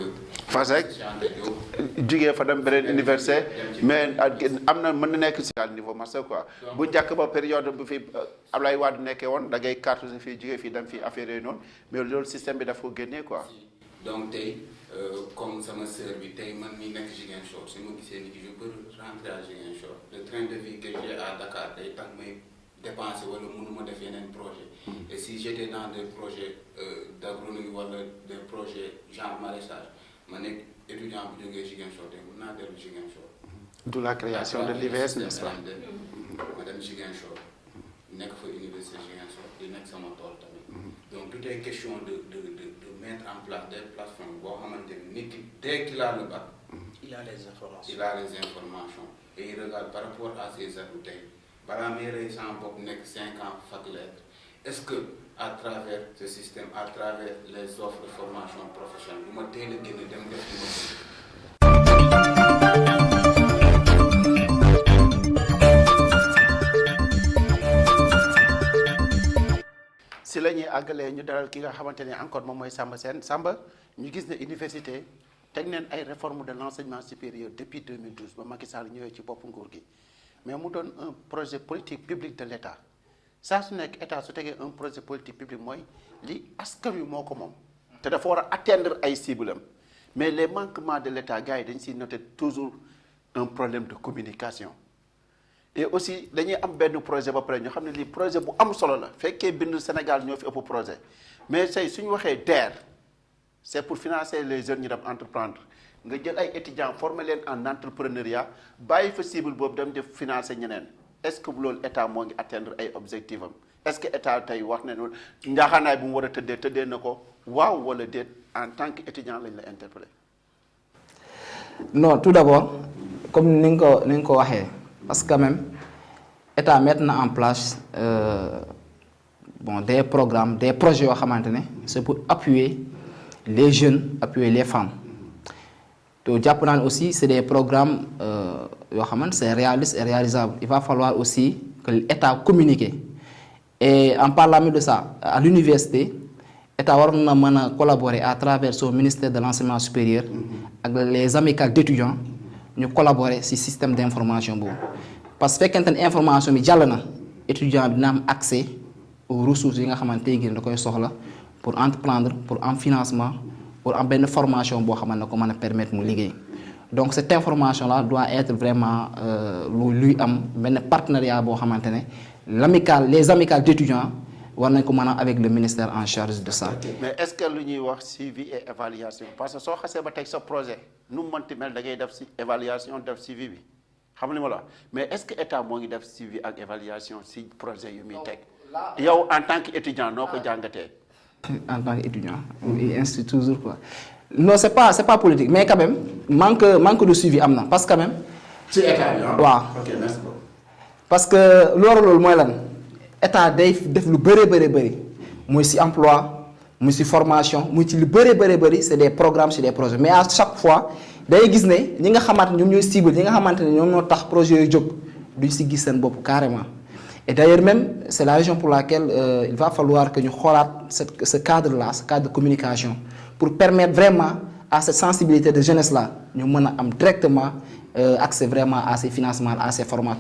Fasek jugee fa dem beneen université mais am na mën na nekk si niveau master quoi bu njëkk ba période bu fi Ablaye Wade nekkee woon da ngay carte fii jugee fii dem fii affaire yooyu noonu mais loolu système bi daf ko génnee quoi. donc tey comme sama sœur bi tey man mi nekk Ziguinchor su ma gisee ni je peux rentrer à Ziguinchor le train de vie que j'ai à Dakar day tax may dépenser wala mënuma def yeneen projet et si j'étais dans des projets d'agronomie wala des projets genre maraîchage ma nekk étudiant bu jógee Ziguinchor te mën naa dellu Ziguinchor. d'où la création de l'IVS, n'est-ce pas? ma dem Ziguinchor nekk fa université Ziguinchor di nekk sama tool tamit. Donc tout est question de mettre en place des plateformes boo xamante ni nit ki dès qu'il a le bac. Il a les informations. Il a les informations et il regarde par rapport à ses atouts tey balaa may rey sama bopp nekk 5 ans fac lettres est-ce que à travers ce système à travers les offres de formation professionnelle bu ma teel a génn dem def li ma bëgg. si la ñuy àggalee ñu dalal ki nga xamante ne encore moom mooy Samba Sène Samba ñu gis ne université teg neen ay réformes de l'enseignement supérieur depuis 2012 ba Macky Sall ñëwee ci bopp nguur gi mais mu doon un projet politique public de l'État saa su nekk état su tegee un projet politique public mooy li askan wi moo ko moom te dafa war a atteindre ay cibles am mais les manquements de l'État gars yi dañ siy noter toujours un problème de communication. Et aussi dañuy am benn projet ba pare ñu xam ne lii projet bu am solo la fekkee bind Sénégal ñoo fi ëpp projet mais tey suñu waxee DER c'est pour financer les jeunes ñu dem entreprendre nga jël ay étudiants former leen en entrepreneuriat bàyyi fa cible boobu dem def financer ñeneen est-ce que loolu état moo ngi atteindre ay objectifs am est-ce que état tey wax na ne njaaxaanaay bu mu war a tëddee na ko waaw wala déet en tant que étudiant lañ la interpeller. Non, tout d'abord comme ni nga ko waxee. Parce que quand même, l'État met en place des programmes, des projets, c'est pour appuyer les jeunes, appuyer les femmes. Au Japon aussi, c'est des programmes, c'est réaliste et réalisable. Il va falloir aussi que l'État communique. Et en parlant de ça, à l'université, l'État va collaborer à travers son ministère de l'enseignement supérieur avec les amicales d'étudiants. Nous collaborer sur le système d'information. Parce que quand l'information est là, l'étudiant a accès aux ressources pour entreprendre, pour un financement, pour une formation qui permettre de liguer. Donc cette information-là doit être vraiment un partenariat les amicales d'étudiants avec le ministère en charge de ça. Mais est-ce que nous avons suivi et évaluation? Parce que si vous avez ce projet, nous avons fait évaluation de suivi. Mais est-ce que l'État a fait suivi et évaluation de ce projet? En tant qu'étudiant, nous avons en tant qu'étudiant, il insiste toujours quoi. Non, c'est pas politique, mais quand même, manque de suivi. Parce que quand même. C'est l'État. Ok, merci beaucoup. Parce que l'État day def lu bëri muy ci emploi muy ci formation muy ci lu bëri c'est des programmes c'est des projets mais à chaque fois day gis ne ñi nga xamante ñoom ñooy cible ñi nga xamante ne ñoom ñoo tax projet yooyu jóg duñ ci gis seen bopp carrément et d'ailleurs même c'est la raison pour laquelle il va falloir que ñu xoolaat ce cadre-là ce cadre de communication pour permettre vraiment à cette sensibilité de jeunesse là ñu mën a am directement accès vraiment à ces financements à ces formations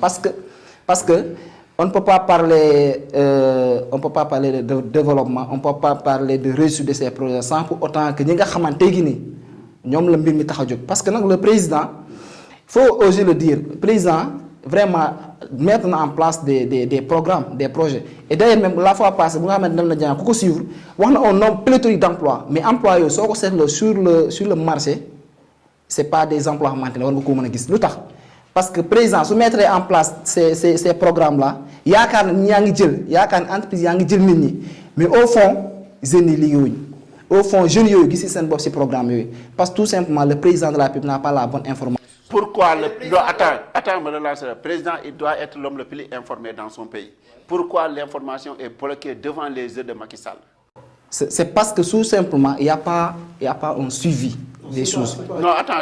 parce que on ne peut pas parler de développement, on ne peut pas parler de réussite de ces projets sans pour autant que nous sachions parce que le président, il faut oser le dire, le président vraiment mettre en place des programmes, des projets. Et d'ailleurs, même la fois passée, nous avons suivre, on a un nombre pléthorique d'emplois, mais employés sur le marché, ce n'est pas des emplois maintenant. Parce que le président, si mettre en place ces programmes-là, il y a une entreprise qui mais au fond, jeunes qui sont ces programmes. Parce que tout simplement, le président de la République n'a pas la bonne information. Pourquoi le président il doit être l'homme le plus informé dans son pays? Pourquoi l'information est bloquée devant les yeux de Macky Sall? C'est parce que tout simplement, il n'y a pas un suivi des choses. Non, attends,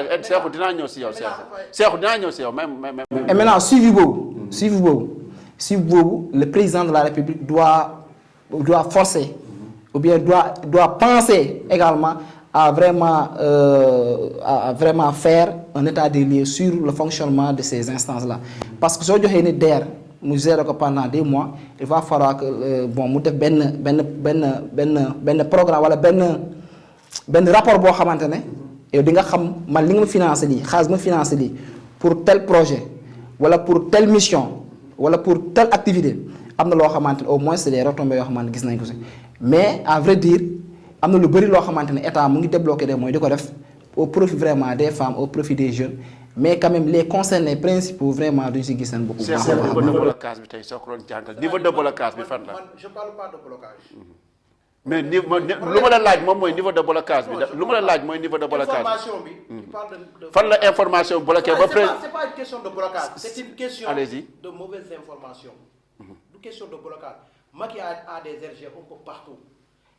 et maintenant, suivi le président de la République doit forcer, ou bien doit penser également à vraiment faire un état des lieux sur le fonctionnement de ces instances-là. Parce que si on a une DER, nous gérons pendant 2 mois, il va falloir que nous un programme, un rapport et di nga xam man li nga financer pour tel projet wala pour telle mission wala pour telle activité am na loo xamante ne au moins c'est des retombées yoo xamante ne gis nañ ko si mais à vrai dire am na lu bëri loo xamante ne état mu ngi débloqué des moyens di ko def au profit vraiment des femmes au profit des jeunes mais quand même les concernés principaux vraiment duñ si gis seen bopp. niveau de blocage bi tey soo ko doon jàngal niveau de blocage bi fan la. je parle pas de blocage. mais lu ma la laaj moom mooy niveau de blocage bi lu ma la laaj mooy niveau de blocage bi. information bi. tu parles de fan la information bloquée ba près. c'est pas une question de blocage. c'est une question allez-y. de mauvaise information. du question de blocage. Macky a des RG un peu partout.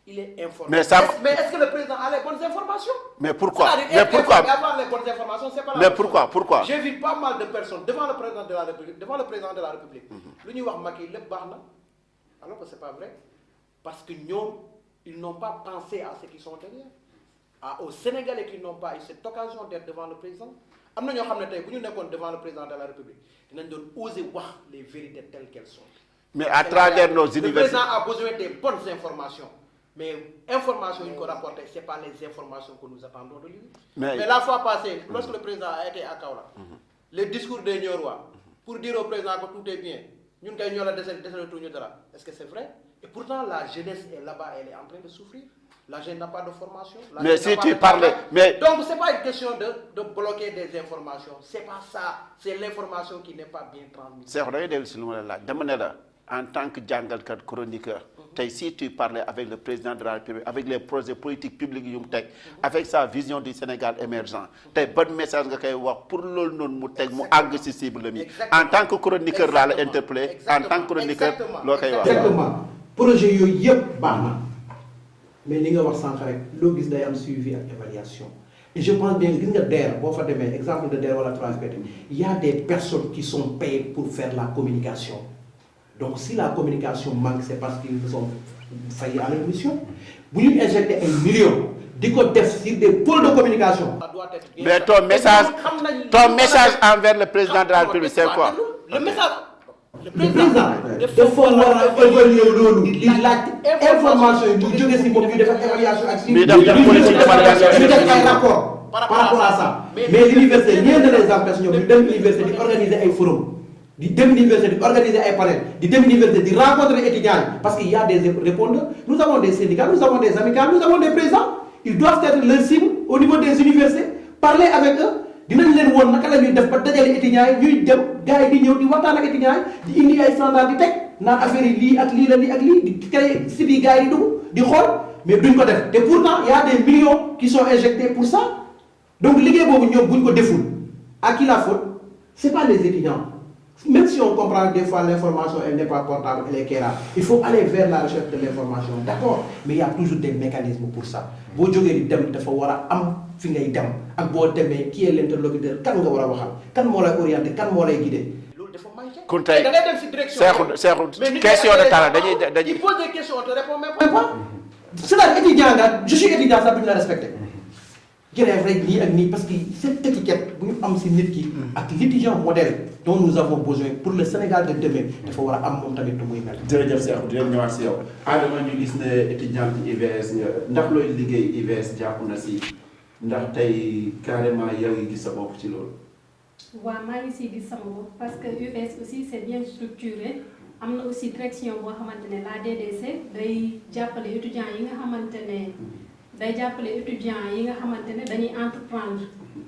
Il est informé. Mais est-ce que le président a les bonnes informations? Mais pourquoi? Avoir les bonnes informations, c'est pas la mais pourquoi? J'ai vu pas mal de personnes devant le président de la République. Lu ñuy wax Macky lépp baax na alors que c'est pas vrai parce que ñoom ils n'ont pas pensé à ce qu'ils sont derrière. Aux Sénégalais qui n'ont pas eu cette occasion d'être devant le président. Am na ñoo xam ne tey bu ñu nekkoon devant le président de la République dinañ doon oser wax les vérités telles qu'elles sont. Mais à travers nos universités. Le président a besoin des bonnes informations. Mais informations qu'il rapporte, ce n'est pas les informations que nous attendons de lui. Mais la fois passée, lorsque le président a été à Kaola, les discours des Niorois, pour dire au président que tout est bien, nous est-ce que c'est vrai? Et pourtant, la jeunesse est là-bas, elle est en train de souffrir. La jeunesse n'a pas de formation. Mais si tu parlais... Donc, ce n'est pas une question de bloquer des informations. Ce n'est pas ça. C'est l'information qui n'est pas bien transmise. C'est vrai, en tant que jangalkat chroniqueur, si tu parlais avec le président de la République, avec les projets politiques publics, avec sa vision du Sénégal émergent, bon message pour le non accessible. En tant que chroniqueur, là, interpellé, en tant que chroniqueur, exactement. Projet yep bana. Mais li nga wax sank rek lo gis day am suivi ak évaluation. Et je pense bien gis nga DER bo fa démé exemple de DER wala transfert, il y a des personnes qui sont payées pour faire la communication. Donc si la communication manque, c'est parce qu'ils ont failli à leur mission. Vous lui injectez 1 million, sur des pôles de communication. Mais ton message envers le président de la République, c'est quoi? Le message. Le président, il faut évaluer l'eau, il a information, il a évaluation, un rapport par rapport à ça. Mais l'université, rien de les empêche, l'université d'organiser un forum. D'organiser un panel, de rencontrer les étudiants, parce qu'il y a des répondeurs. Nous avons des syndicats, nous avons des amicales, nous avons des présidents. Ils doivent être leur cible au niveau des universités, parler avec eux. Dinañ leen won naka lañuy def ba dajale étudiants yi ñuy dem gaay di ñëw di waxtaan ak étudiants yi di indi ay standard di tek naan affaire yi lii ak lii la lii ak lii di créer site yi gaay yi dugg di xool mais duñ ko def te pourtant il y a des millions qui sont injectés pour ça. Donc liggéey boobu ñoom buñ ko deful à qui la faute? C'est pas les étudiants. Même si on comprend des fois l'information elle n'est pas portable, elle est kéra, il faut aller vers la recherche de l'information, d'accord, mais il y a toujours des mécanismes pour ça. Si vous avez des dafa wara am fi ngay dem ak bo démé qui est l'interlocuteur kan nga wara waxal kan mo lay orienter kan mo lay guider lolu dafa manqué kon tay da ngay dem ci direction question de temps dañuy pose des questions on te répond même pas. C'est là étudiant nga je suis étudiant ça peut la respecter grève rek nii ak nii parce que cette étiquette bu ñu am ci nit ki ak l'étudiant modèle dont nous avons besoin pour le Sénégal de demain dafa war a am moom tamit muy mel. jërëjëf Cheikh di leen ñëwaat si yow Adama ñu gis ne étudiant ci IVS nga ndax looy liggéey IVS jàpp na si ndax tey carrément yaa ngi gis sa bopp ci loolu. waaw maa ngi siy gis sama bopp parce que UVS aussi c'est bien structuré am na aussi direction boo xamante ne la DDC day jàppale étudiants yi nga xamante ne. day jàppale étudiants yi nga xamante ne dañuy entreprendre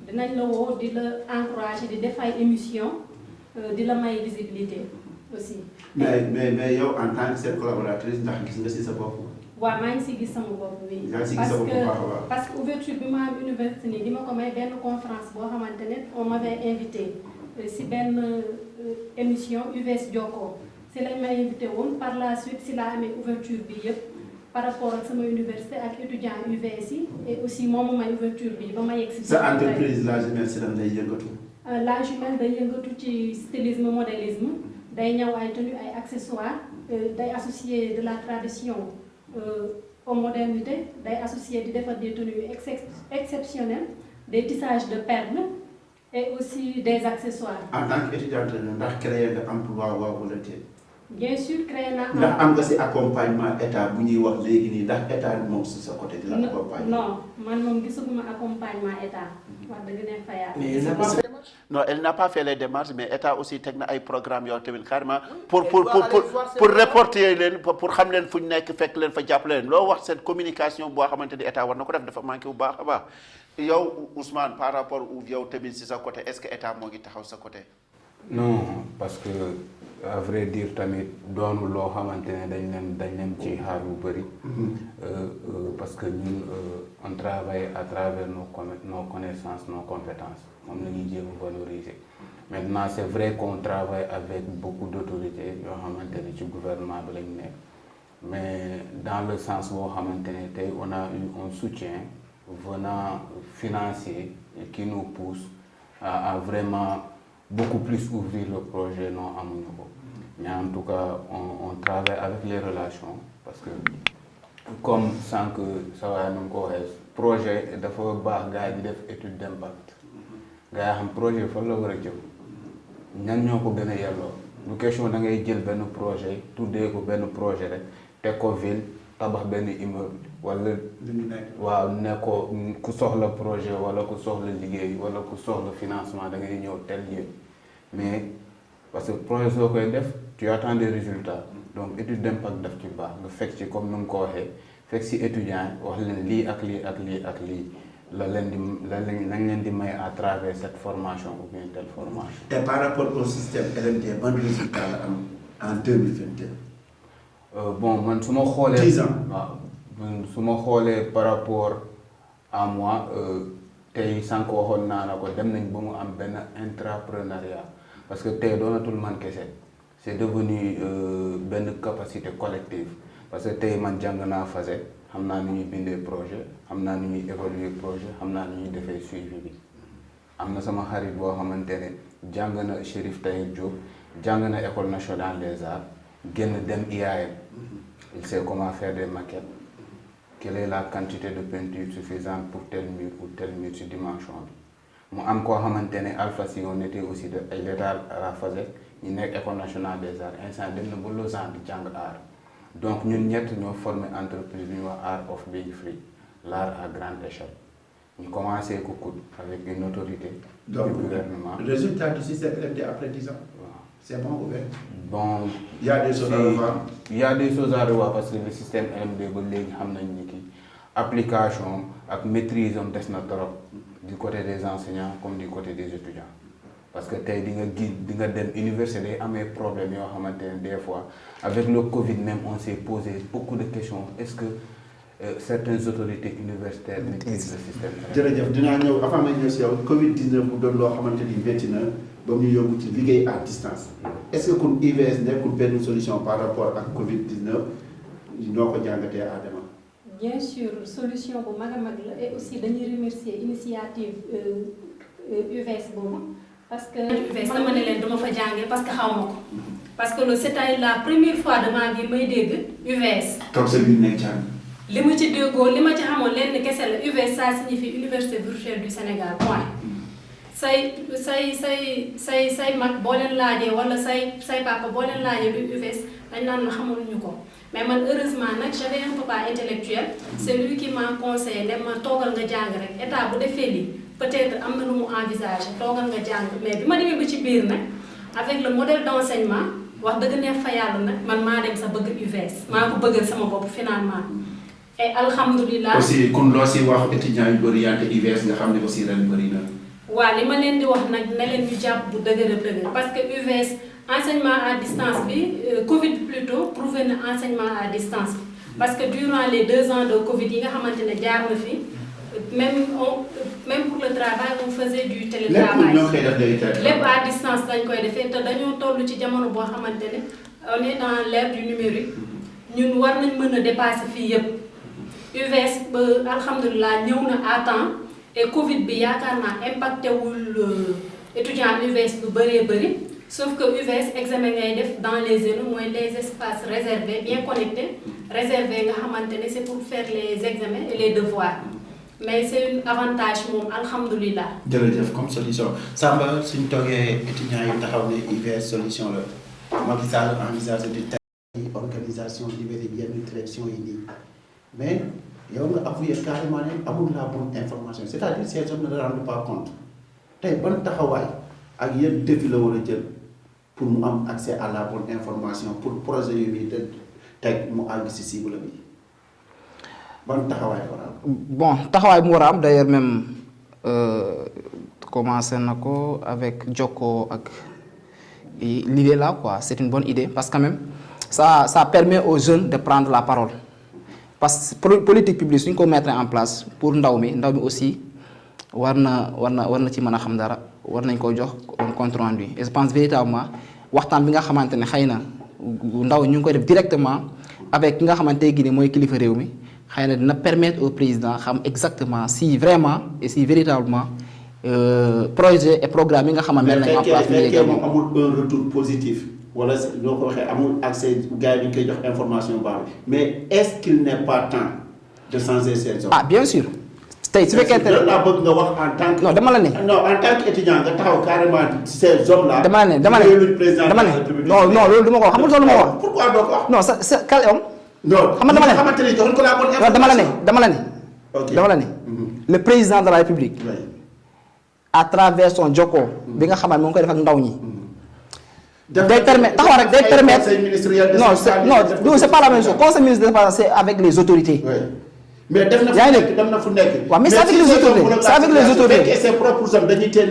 dinañ la woo di la encourager di def ay émission di la may visibilité aussi. mais yow en tant que seen collaboratrice ndax gis nga si sa bopp. waaw maa ngi si gis sama bopp oui. parce que ouverture bi ma am université nii di ma ko may benn conférence boo xamante ne on m'avait invité si benn émission UVS Jokko si lañ ma invité woon par la suite si la amee ouverture bi yëpp. Par rapport à mon université avec étudiants UVS et aussi mon ouverture bi ba ma yegg si. sa entreprise la jumelle si lan day yëngatu. la jumelle day yëngatu ci stylisme modélisme day ñëw ay tenues ay accessoires day associé de la tradition aux modernités day associé di defar des tenues exceptionnelles des tissages de perles et aussi des accessoires. En tant qu'étudiante ndax créer nga emploi waa volonté. bien sûr créé na. ndax am nga si accompagnement état bu ñuy wax léegi nii ndax état bi moom si sa côté di la accompagner. non man moom gisuguma accompagnement état wax dëgg ne fa yaa. mais il n'a pas fait. non elle n'a pas fait les démarches mais état aussi teg na ay programmes yoo tamit carrément pour reporter leen pour xam leen fu ñu nekk fekk leen fa jàppale leen loo wax seen communication boo xamante ni état war na ko def dafa manqué bu baax a baax yow Ousmane par rapport ou yow tamit si sa côté est-ce que état moo ngi taxaw sa côté. non parce que à vrai dire tamit doonu loo xamante ne dañ leen ci xaar bu bëri parce que ñun on travaille à travers nos connaissances nos compétences moom la ñuy jéem a valoriser maintenant c'est vrai qu'on travaille avec beaucoup d'autorités yoo xamante ne ci gouvernement bi lañ nekk mais dans le sens boo xamante ne tey on a eu un soutien venant financier qui nous pousse à vraiment beaucoup plus ouvrir le projet non amuñu ko mais en tout cas on travaille avec les relations parce que comme sànq sa waay nu mu ko waxee projet dafa baax gars yi di def étude d'impact gars yi xam projet fan la war a jëm ñan ñoo ko gën a yelloo du question da ngay jël benn projet tuddee ko benn projet rek teg ko ville tabax benn immeuble wala waaw ne ko ku soxla projet wala ku soxla liggéey wala ku soxla financement da ngay ñëw tel lieu mais parce que projet soo koy def tu attends des résultats donc étude d'impact daf ci baax nga fekk ci comme ni mu ko waxee fekk si étudiant wax leen lii ak lii ak lii ak lii lañ leen di may à travers cette formation ou bien telle formation. Et par rapport au système LMD ban résultat la am en 2022. bon man su ma xoolee 10 ans waaw su ma xoolee par rapport à moi tey sànq waxoon naa la ko dem nañ ba mu am benn intrapreneuriat parce que tey doonatul man kese c'est devenu benn capacité collective parce que tey man jàng naa FASEG xam naa ni ñuy bindee projet xam naa ni ñuy évaluer projet xam naa ni ñuy defee suivi bi am na sama xarit boo xamante ne jàng na Chérif Taïb Diop jàng na école nationale des arts génn dem IAM il sait comment faire des maquettes quelle est la quantité de peinture suffisante pour tel mur ou tel mur ci dimension bi mu am koo xamante ne Alpha si on était aussi de ay l'état à la FASEG ñu nekk école nationale des arts instant dem na ba Lausanne di jàng art donc ñun ñett ñoo formé entreprise bi ñuy wax Art of Being Free l'art à grande échelle ñu commencé ko COUD avec une autorité donc du gouvernement. le résultat du système LMD après 10 ans. C'est bon ou bien? Bon, il y a des choses à revoir. Il y a des choses à revoir parce que le système LMD ba léegi xam nañ ni ki application ak maîtrise am des na trop du côté des enseignants comme du côté des étudiants parce que tey di nga dem université day amee problème yoo xamante ne des fois avec le Covid même on s'est posé beaucoup de questions est-ce que certaines autorités universitaires maîtrisent le système LMD. jërëjëf dinaa ñëw avant may ñëw si yow Covid 19 bu doon loo xamante ni métti na ba mu ñu yóbbu ci liggéey à distance est-ce que kon UVS nekkul benn solution par rapport ak Covid 19 noo ko jàngatee Adama. bien sûr solution bu mag a mag la et aussi dañuy remercier initiative UVS boobu parce que UVS dama ne leen dama fa jàngee parce que xaw ma ko parce que loolu c'était la première fois de ma vie may dégg UVS. toog sa biir nekk jàng. li ma ci déggoo li ma ci xamoon lenn kese la UVS ça signifie Université virtuelle du Sénégal point. say mag boo leen laajee wala say papa boo leen laajee lu UVS dañ naan la xamuñu ko mais man heureusement nag j'avais un papa intellectuel c'est lui qui m'a conseillé ne ma toogal nga jàng rek état bu defee lii peut-être am na lu mu envisagé toogal nga jàng mais bi ma demee ba ci biir nag avec le modèle d'enseignement wax dëgg neex fa yàlla nag man maa dem sa bëgg UVS maa ko bëggal sama bopp finalement et alhamdulilah. aussi kon loo si wax étudiants yu orienté UVS nga xam ne aussi ren bëri na. waaw li ma leen di wax nag ne leen ñu jàpp bu dëgër parce que UVS enseignement à distance bi Covid plutôt prouvé na enseignement à distance bi parce que durant les 2 ans de Covid yi nga xamante ne jaar na fi même pour le travail on faisait du télétravail lépp à distance dañ koy defee te dañoo toll ci jamono boo xamante ne on est dans l'ère du numérique ñun war nañ mën a dépasser fii yëpp UVS ba alhamdulilah ñëw na à temps. et Covid bi yaakaar naa impacté wul étudiants UVS lu bëree bëri sauf que UVS examen ngay def dans les zones mooy les espaces réservés bien connectés réservés nga xamante ne c'est pour faire les examens et les devoirs mais c'est un avantage moom alhamdulilah. jërëjëf comme solution Samba suñ toogee étudiants yi taxaw ne UVS solution la Macky Sall envisage di teg organisation libérée yenn direction yi nii mais yow nga avoué carrément ne amul la bonne information c'est-à-dire ces hommes ne se rendent pas compte tey ban taxawaay ak yenn défi la war a jël pour mu am accès à la bonne information pour projet yu muy teg mu àgg si cible bi ban taxawaay war a am. bon taxawaay mu war a am d'ailleurs même commencé na ko avec Jokko ak l'idée là quoi c'est une bonne idée parce que quand même ça permet aux jeunes de prendre la parole parce que politique publique suñ ko mettre en place pour ndaw mi aussi war na ci mën a xam dara war nañ ko jox un compte rendu et je pense véritablement waxtaan bi nga xamante ne xëy na ndaw ñu ngi koy def directement avec ki nga xamante ne mooy kilifa réew mi xëy na dina permettre au président xam exactement si vraiment et si véritablement projet et programme yi nga xamante ne nañ en place fekkee moom amul un retour positif wala loo ko waxee amul accès gars yi ñu koy jox information baax mais est-ce qu'il n'est pas temps de changer ces hommes? Ah bien sûr tey su fekkee ne laa bëgg nga wax en tant que non dama la ne non en tant qu'étudiant nga taxaw carrément ces hommes là dama ne non loolu du ma ko wax xam nga loolu ma wax pourquoi doo ko wax non c'est quel homme non xam nga dama la ne xamante ni joxuñ ko la bonne non dama la ne le président de la République à travers son Jokko bi nga xamante moo ngi koy def ak ndaw ñi day permettre taxaw rek day permettre non c'est pas la même chose conseil ministériel c'est avec les autorités mais def na fu nekk waaw mais c'est avec les autorités et ses propres hommes dañuy teel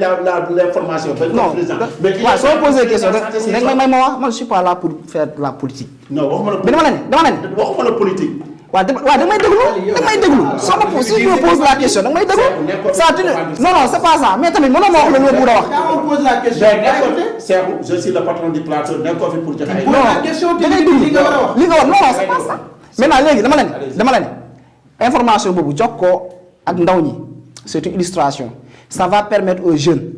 l'information non waaw soo posé question rek may ma wax man je suis pas là pour faire la politique non waxuma dama la ne waxuma la politique waaw damay déglu soo ma si je me pose la question damay déglu ça non c'est pas ça mais tamit mënoo ma wax loolu bu da wax on pose la question je suis le patron du plateau nekkoo fi pour joxe ay non da ngay déglu li nga war a wax li nga war non c'est pas ça maintenant léegi dama la ne information boobu jox ko ak ndaw ñi c'est une illustration ça va permettre aux jeunes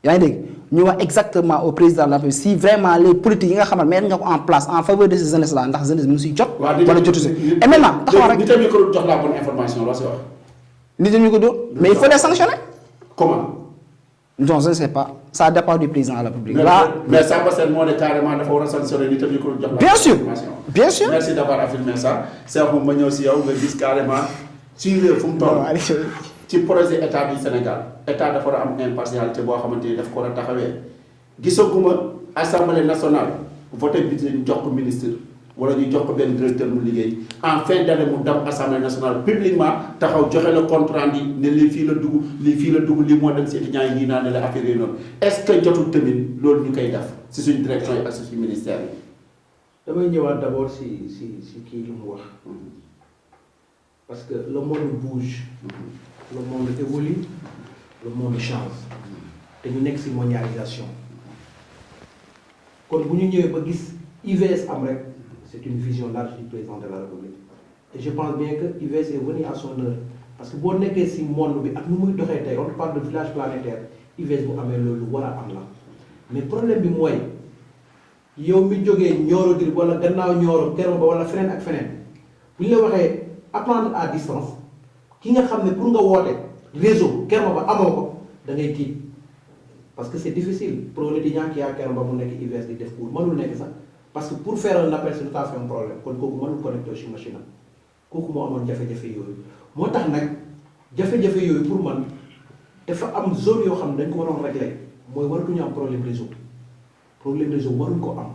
yaa ngi dégg ñu wax exactement au président de la République si vraiment les politiques yi nga xamante mettre nga ko en place en faveur de ces jeunesse là ndax jeunesse bi mu siy jot. wala jotu si et maintenant taxaw rek nit ñi ko jox la bonne information loo si wax. nit ñi ko doon mais il faut les sanctionner. comment. non je ne sais pas ça dépend du président de la République. mais ça va ser moo ne carrément dafa war a sanctionner nit ñi ko jox la bien sûr bien sûr. merci d'avoir affirmé ça Cheikh moom ma ñëw si yow nga gis carrément ci réew fu mu toll. ci projet état du Sénégal état dafa war a am impartialité boo xamante ni daf ko war a taxawee gisaguma assemblée nationale voté budget ñu jox ko ministre wala ñu jox ko benn directeur mu liggéey en fin d'année mu dem assemblée nationale publiquement taxaw joxe le compte rendu ne lii fii la dugg lii moo dem si étudiants yi ñii naan ne la affaire yooyu noonu est-ce que jotul tamit loolu ñu koy def si suñu direction yi ak si suñu ministère yi. damay ñëwaat d'abord si kii lu mu wax parce que le monde bouge. Le monde évolue, le monde change te ñu nekk ci mondialisation kon bu ñu ñëwee ba gis IVS am rek c'est une vision large du président de la République et je pense bien que IVS est venu à son heure parce que boo nekkee ci monde bi ak nu muy doxee tey on parle de village planétaire IVS bu amee loolu war a am la mais problème bi mooy yow mi jógee Nioro dir wala gannaaw Nioro Kéro ba wala feneen ak feneen bu ñu la waxee apprendre à distance ki nga xam ne pour nga woote réseau Kéro ba amoo ko da ngay tiit parce que c'est difficile pour un étudiant qui a Kéro ba mu nekk IVS di def cours mënul nekk sax parce que pour faire un appel c'est tout à fait un problème kon kooku mënul connecté ci machine am kooku moo amoon jafe-jafe yooyu moo tax nag jafe-jafe yooyu pour man dafa am zone yoo xam ne dañ ko waroon régler mooy waratuñu am problème réseau waruñ ko am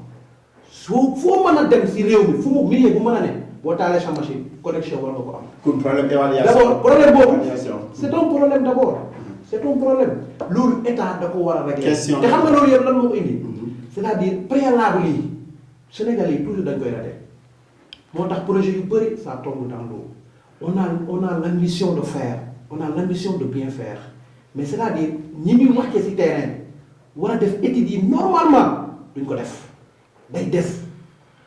foo mën a dem si réew mi fu mu milieu bu mën a ne boo taalee sa machine connexion war nga ko am. pour problème d'évaluation d'abord problème boobu c'est un problème d'abord c'est un problème loolu état da ko war a régler. question te xam nga loolu yëpp lan moo ko indi. c'est-à-dire préalable yi Sénégal yi toujours dañ koy raté moo tax projet yu bëri ça tombe dans l'eau on a l'ambition de faire on a l'ambition de bien faire mais c'est-à-dire ñi ñuy wàccee ci terrain war a def études yi normalement duñ ko def day des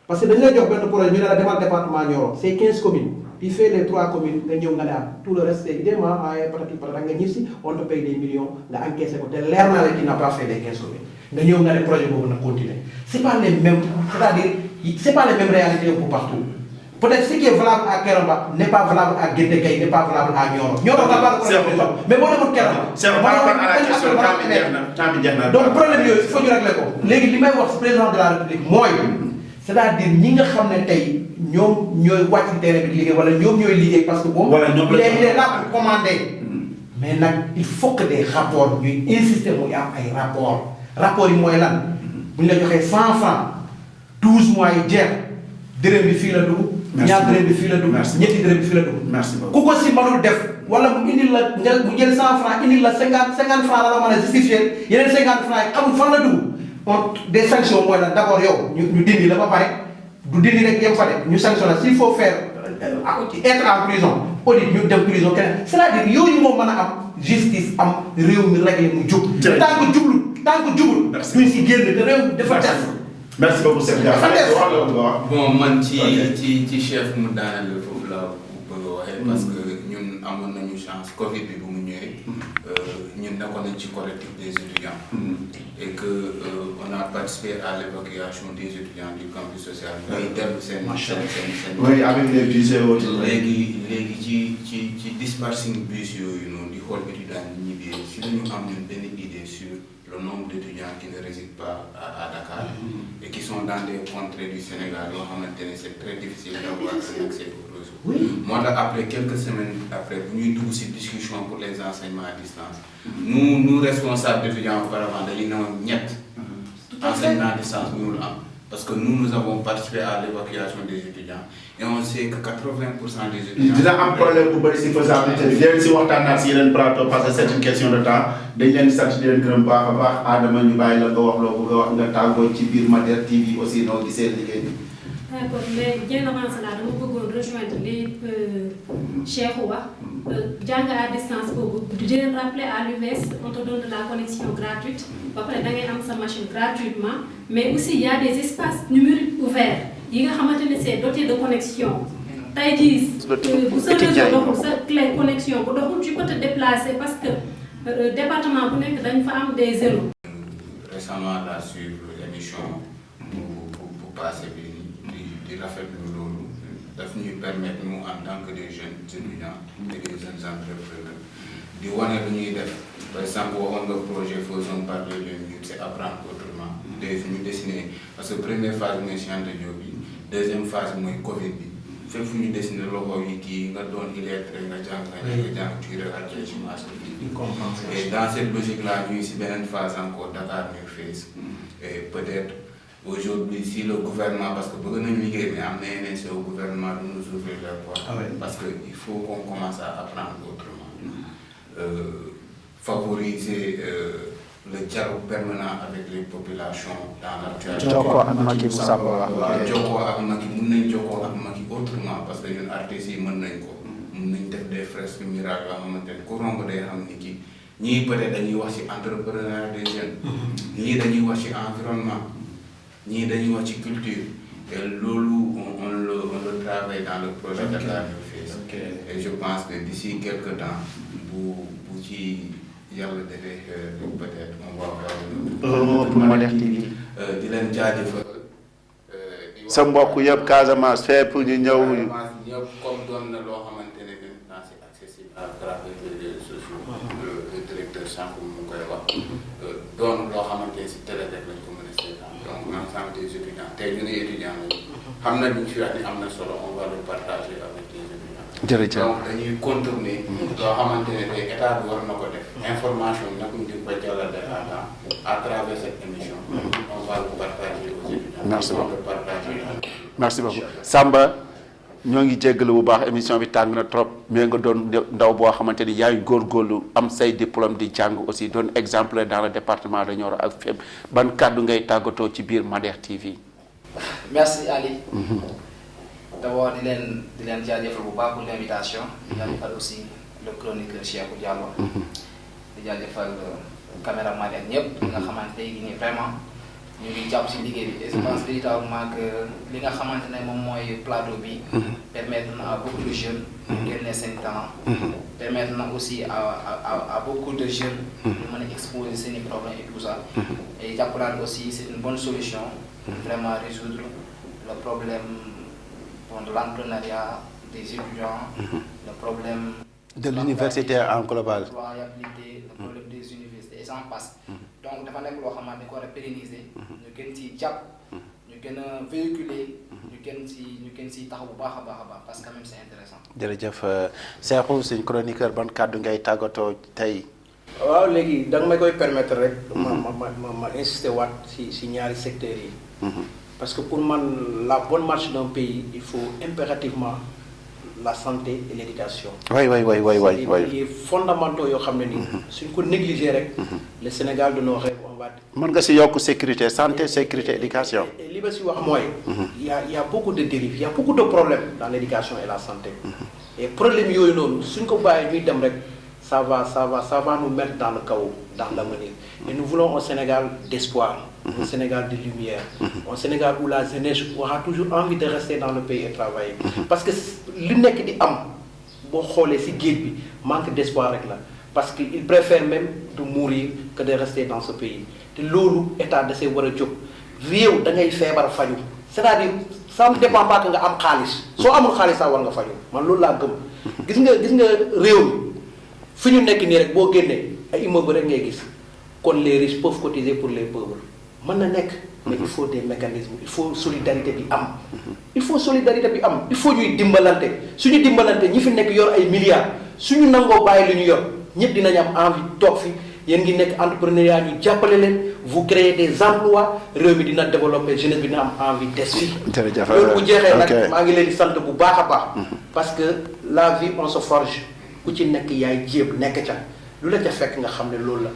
parce que dañ lay jox benn projet ñu ne la demal département Nioro c'est 15 communes tu fais les 3 communes nga ñëw nga ne am tout le reste c'est évidemment ay patati patata nga ñëw si on te paye des millions nga encaissé ko te leer na la qui n'a pas fait les 15 communes nga ñëw nga ne projet boobu na continuer c'est pas les mêmes c'est-à-dire c'est pas les mêmes réalités pour partout peut-être ce qui est valable à Kéréba n'est pas valable à Guédiawaye, n'est pas valable à Nioro. Nioro n'a pas de problème. Mais bon, on c'est par rapport à la question donc problème yooyu il faut ñu régler ko. léegi li may wax président de la République mooy c'est-à-dire ñi nga xam ne tey ñoom ñooy wàcc terrain bi di liggéey wala ñoom ñooy liggéey parce que bon. il est là pour commander. mais nag il faut que des rapports ñuy insister muy am ay rapport yi mooy lan bu ñu la joxee 100 francs 12 mois yi jeex dërëm bi fii la dugg. ñaar dërëm bi fii la dugg. ñetti dërëm bi fii la dugg. merci beaucoup ku ko si mënul def wala mu indil la mu jël 100 francs indil la 50 francs la la mën a justifier yeneen 50 francs yi xamul fan la dugg on des sanctions mooy lan d'abord yow ñu dindi la ba pare du dindi rek yem fa de ñu sanctionné s'il faut faire être en prison audit ñu dem prison keneen c'est-à-dire yooyu moo mën a am justice am réew mi réglé mu jub. tant que jubul. duñ si génn te réew dafa des. merci beaucoup Cheikh Dia. bon man ci chef mu daaneel foofu la bëgg a waxee parce que ñun amoon nañu chance Covid bi bu mu ñëwee ñun nekkoon nañ ci collectif des étudiants et que on a participé à l'évacuation des étudiants du campus social. ñooy dellu seen. oui avec les bus aussi. léegi ci dispatching bus yooyu noonu di xool étudiants yi ñibbee si la ñu am ñun benn idée sur le nombre d'étudiants qui ne résident pas à Dakar et qui sont dans des contrées du Sénégal yoo xamante ne c'est très difficile d'avoir un accès au réseau. Moi là, après quelques semaines après bu ñuy dugg ci discussion pour les enseignements à distance nous responsables d'étudiants auparavant dañuy ne woon ñett enseignement à distance mënul am parce que nous avons participé à l'évacuation des étudiants et on sait que 80% des étudiants. dina am problème bu bëri si faisabilité bi leen si waxtaanaat si yeneen plateau parce que c'est une question de temps dañ leen di sant di leen gërëm baax a baax Adama ñu bàyyi la nga wax loo bëgg a wax nga tàggoo ci biir Mader TV aussi noo gisee liggéey bi. d'accord mais bien avant cela dama bëggoon rejoindre li Cheikh wax jàng à distance boobu di leen rappeler à l'UVS on te donne de la connexion gratuite ba pare da ngay am sa machine gratuitement mais aussi il y a des espaces numériques ouverts yi nga xamante ne c'est doté de connexion tey jii bu sa réseau doxul sa clé connexion bu doxul tu peux te déplacer parce que département bu nekk dañ fa am des zéros. Récemment là sur l'émission bu passé bi di rafetlu loolu daf ñuy permettre nous en tant que des jeunes étudiants et des jeunes entrepreneurs di wane lu ñuy def par exemple waxoon nga projet faisons parler de nous c'est apprendre autrement ñu dessiner parce que première phase mooy Cheikh Anta Diop bi deuxième phase mooy Covid bi fépp fu ñu dessiner loxo yi kii nga doon illettré nga jàng tuer ak ci marché bi et dans cette logique là ñuy si beneen phase encore Dakar New Face et peut-être aujourd'hui si le gouvernement parce que bëgg nañu liggéey mais am na yeneen c'est au gouvernement de nous ouvrir les portes parce que il faut qu'on commence à apprendre autrement favoriser le dialogue permanent avec les populations dans l'actualité. Jokkoo ak Macky bu Samba wax. waaw jokkoo ak Macky mën nañ jokkoo ak Macky autrement parce que ñun artistes yi mën nañ ko mën nañ def des fresques murales yoo xamante ne ku romb day xam ni kii ñii peut-être dañuy wax ci entrepreneuriat des jeunes ñii dañuy wax ci environnement ñii dañuy wax ci culture et loolu on le travaille dans le projet Dakar New Face et je pense que d'ici quelque temps bu ci yàlla defee peut-être on va voir pour Mader TV di leen jaajëfal sa mbokk yëpp Casamance fépp ñu ñëw ñëpp comme doon na loo xamante ne maintenant c'est accessible à travers les réseaux sociaux le directeur Samb mu koy wax doon loo xamante ne si télé rek lañ ko mën a seetaan donc l'ensemble des étudiants tey ñu ne étudiants lañu xam na ñu fi wax ni am na solo on va le partager avec les étudiants jërëjëf donc dañuy contourner loo xamante ne tey état bi war na ko def information bi nag ñu di ko jàllale à travers cette émission on va le partager aux étudiants. Merci beaucoup. Merci beaucoup Samba ñoo ngi jéggalu bu baax émission bi tàng na trop mais nga doon ndaw boo xamante ni yaay góorgóorlu am say diplôme di jàng aussi doon exemplaire dans le département de Nioro ak fépp ban kàddu ngay tàggatoo ci biir Mader TV. Merci Ali. D'abord di leen jaajëfal bu baax pour l'invitation. di jaajëfal aussi le chroniqueur Cheikhou Diallo. di jaajëfal caméraman ak ñëpp. nga xamante ni vraiment. ñu ngi jàpp ci liggéey bi et je pense véritablement que li nga xamante ne moom mooy plateau bi permettre na à beaucoup de jeunes génne seen temps permettre na aussi à beaucoup de jeunes ñu mën a exposer seen i problèmes et tout ça et jàpp naa aussi c'est une bonne solution vraiment résoudre le problème de l'entrepreneuriat, des étudiants, le problème de l'université en global. employabilité, le problème des universités et j'en passe. Donc dafa nekk loo xamante ni ko war a pérenniser. ñu gën ci jàpp. ñu gën a véhiculer. ñu gën si taxaw bu baax a baax parce que quand même c'est intéressant. jërëjëf Cheikhou suñ chroniqueur ban kàddu ngay tàggatoo tey. waaw léegi da nga may koy permettre rek. ma insister waat si ñaari secteurs yi. parce que pour man la bonne marche d'un pays il faut impérativement la santé et l'éducation. oui. c'est des fondamentaux yoo xam ne nii. suñ ko négliger rek. le Sénégal de nos rêves on va. mën nga si yokk sécurité santé sécurité éducation. li ma si wax mooy. il y a beaucoup de dérives il y a beaucoup de problèmes dans l'éducation et la santé. et problème yooyu noonu suñ ko bàyyi ñuy dem rek. Ça va nous mettre dans le chaos, dans l'avenir. Et nous voulons un Sénégal d'espoir, un Sénégal de lumière, un Sénégal où la jeunesse aura toujours envie de rester dans le pays et travailler. Parce que li nekk di am boo xoolee ci géej bi manque d'espoir rek la parce que ils préfèrent même de mourir que de rester dans ce pays te loolu état da see war a jóg réew da ngay feebar faju c'est-à-dire ça ne dépend pas que nga am xaalis soo amul xaalis sax war nga faju man loolu laa gëm gis nga réew mi fi ñu nekk nii rek boo génnee ay immeuble rek ngay gis kon les riches peuvent cotiser pour les pauvres mën na nekk mais il faut des mécanismes il faut solidarité bi am il faut ñuy dimbalante suñu dimbalante ñi fi nekk yor ay milliards suñu nangoo bàyyi lu ñu yor ñëpp dinañ am envie toog fi yéen ngi nekk entrepreneuriat ñu jàppale leen vous créez des emplois réew mi dina développer jeunesse bi dina am envie des fi loolu bu jeexee nag maa ngi leen di sant bu baax a baax parce que la vie on se forge ku ci nekk yaay jéem nekk ca lu la ca fekk nga xam ne loolu la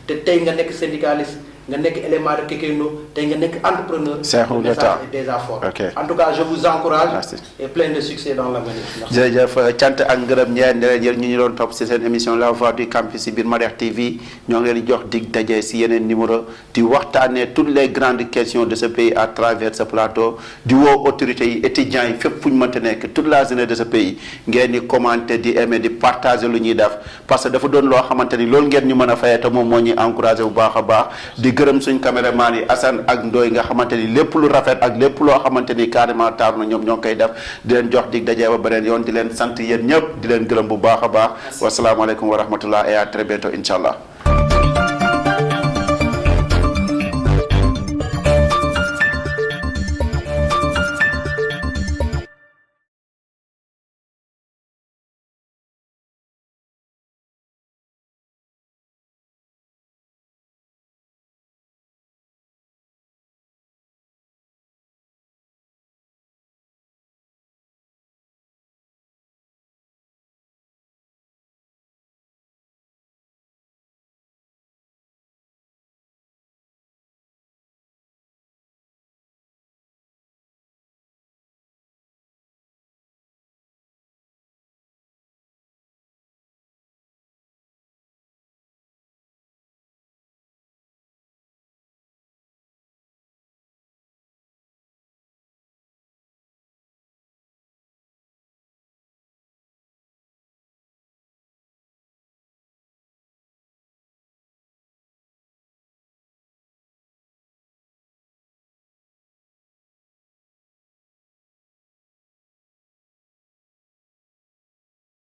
te tey nga nekk syndicaliste nga nekk élément de Kekeno tey nga nekk entrepreneur. Cheikhou Diatta est déjà fort. ok En tout cas je vous encourage. Merci. Et plein de succès dans l'avenir. jërëjëf cant ak ngërëm ñeen jërëjëf ñu doon topp si seen émission La Voix du Campus si biir Mader TV ñoo ngi leen di jox dig daje si yeneen numéro di waxtaanee toutes les grandes questions de ce pays à travers ce plateau di woo autorités yi étudiants yi fépp fu ñu mënta nekk toute la jeunesse de ce pays ngeen di commenter di aimer di partager lu ñuy def parce que dafa doon loo xamante ni loolu ngeen ñu mën a fayee te moom moo ñuy encouragé bu baax a baax di gërëm suñ caméraman yi Assane ak Ndoye nga xamante ni lépp lu rafet ak lépp loo xamante ni carrément taaru na ñoom ñoo ngi koy def di leen jox dig daje ba beneen yoon di leen sant yéen ñëpp di leen gërëm bu baax a baax wasalaamaaleykum wa rahmatullah et à très bientôt incha allah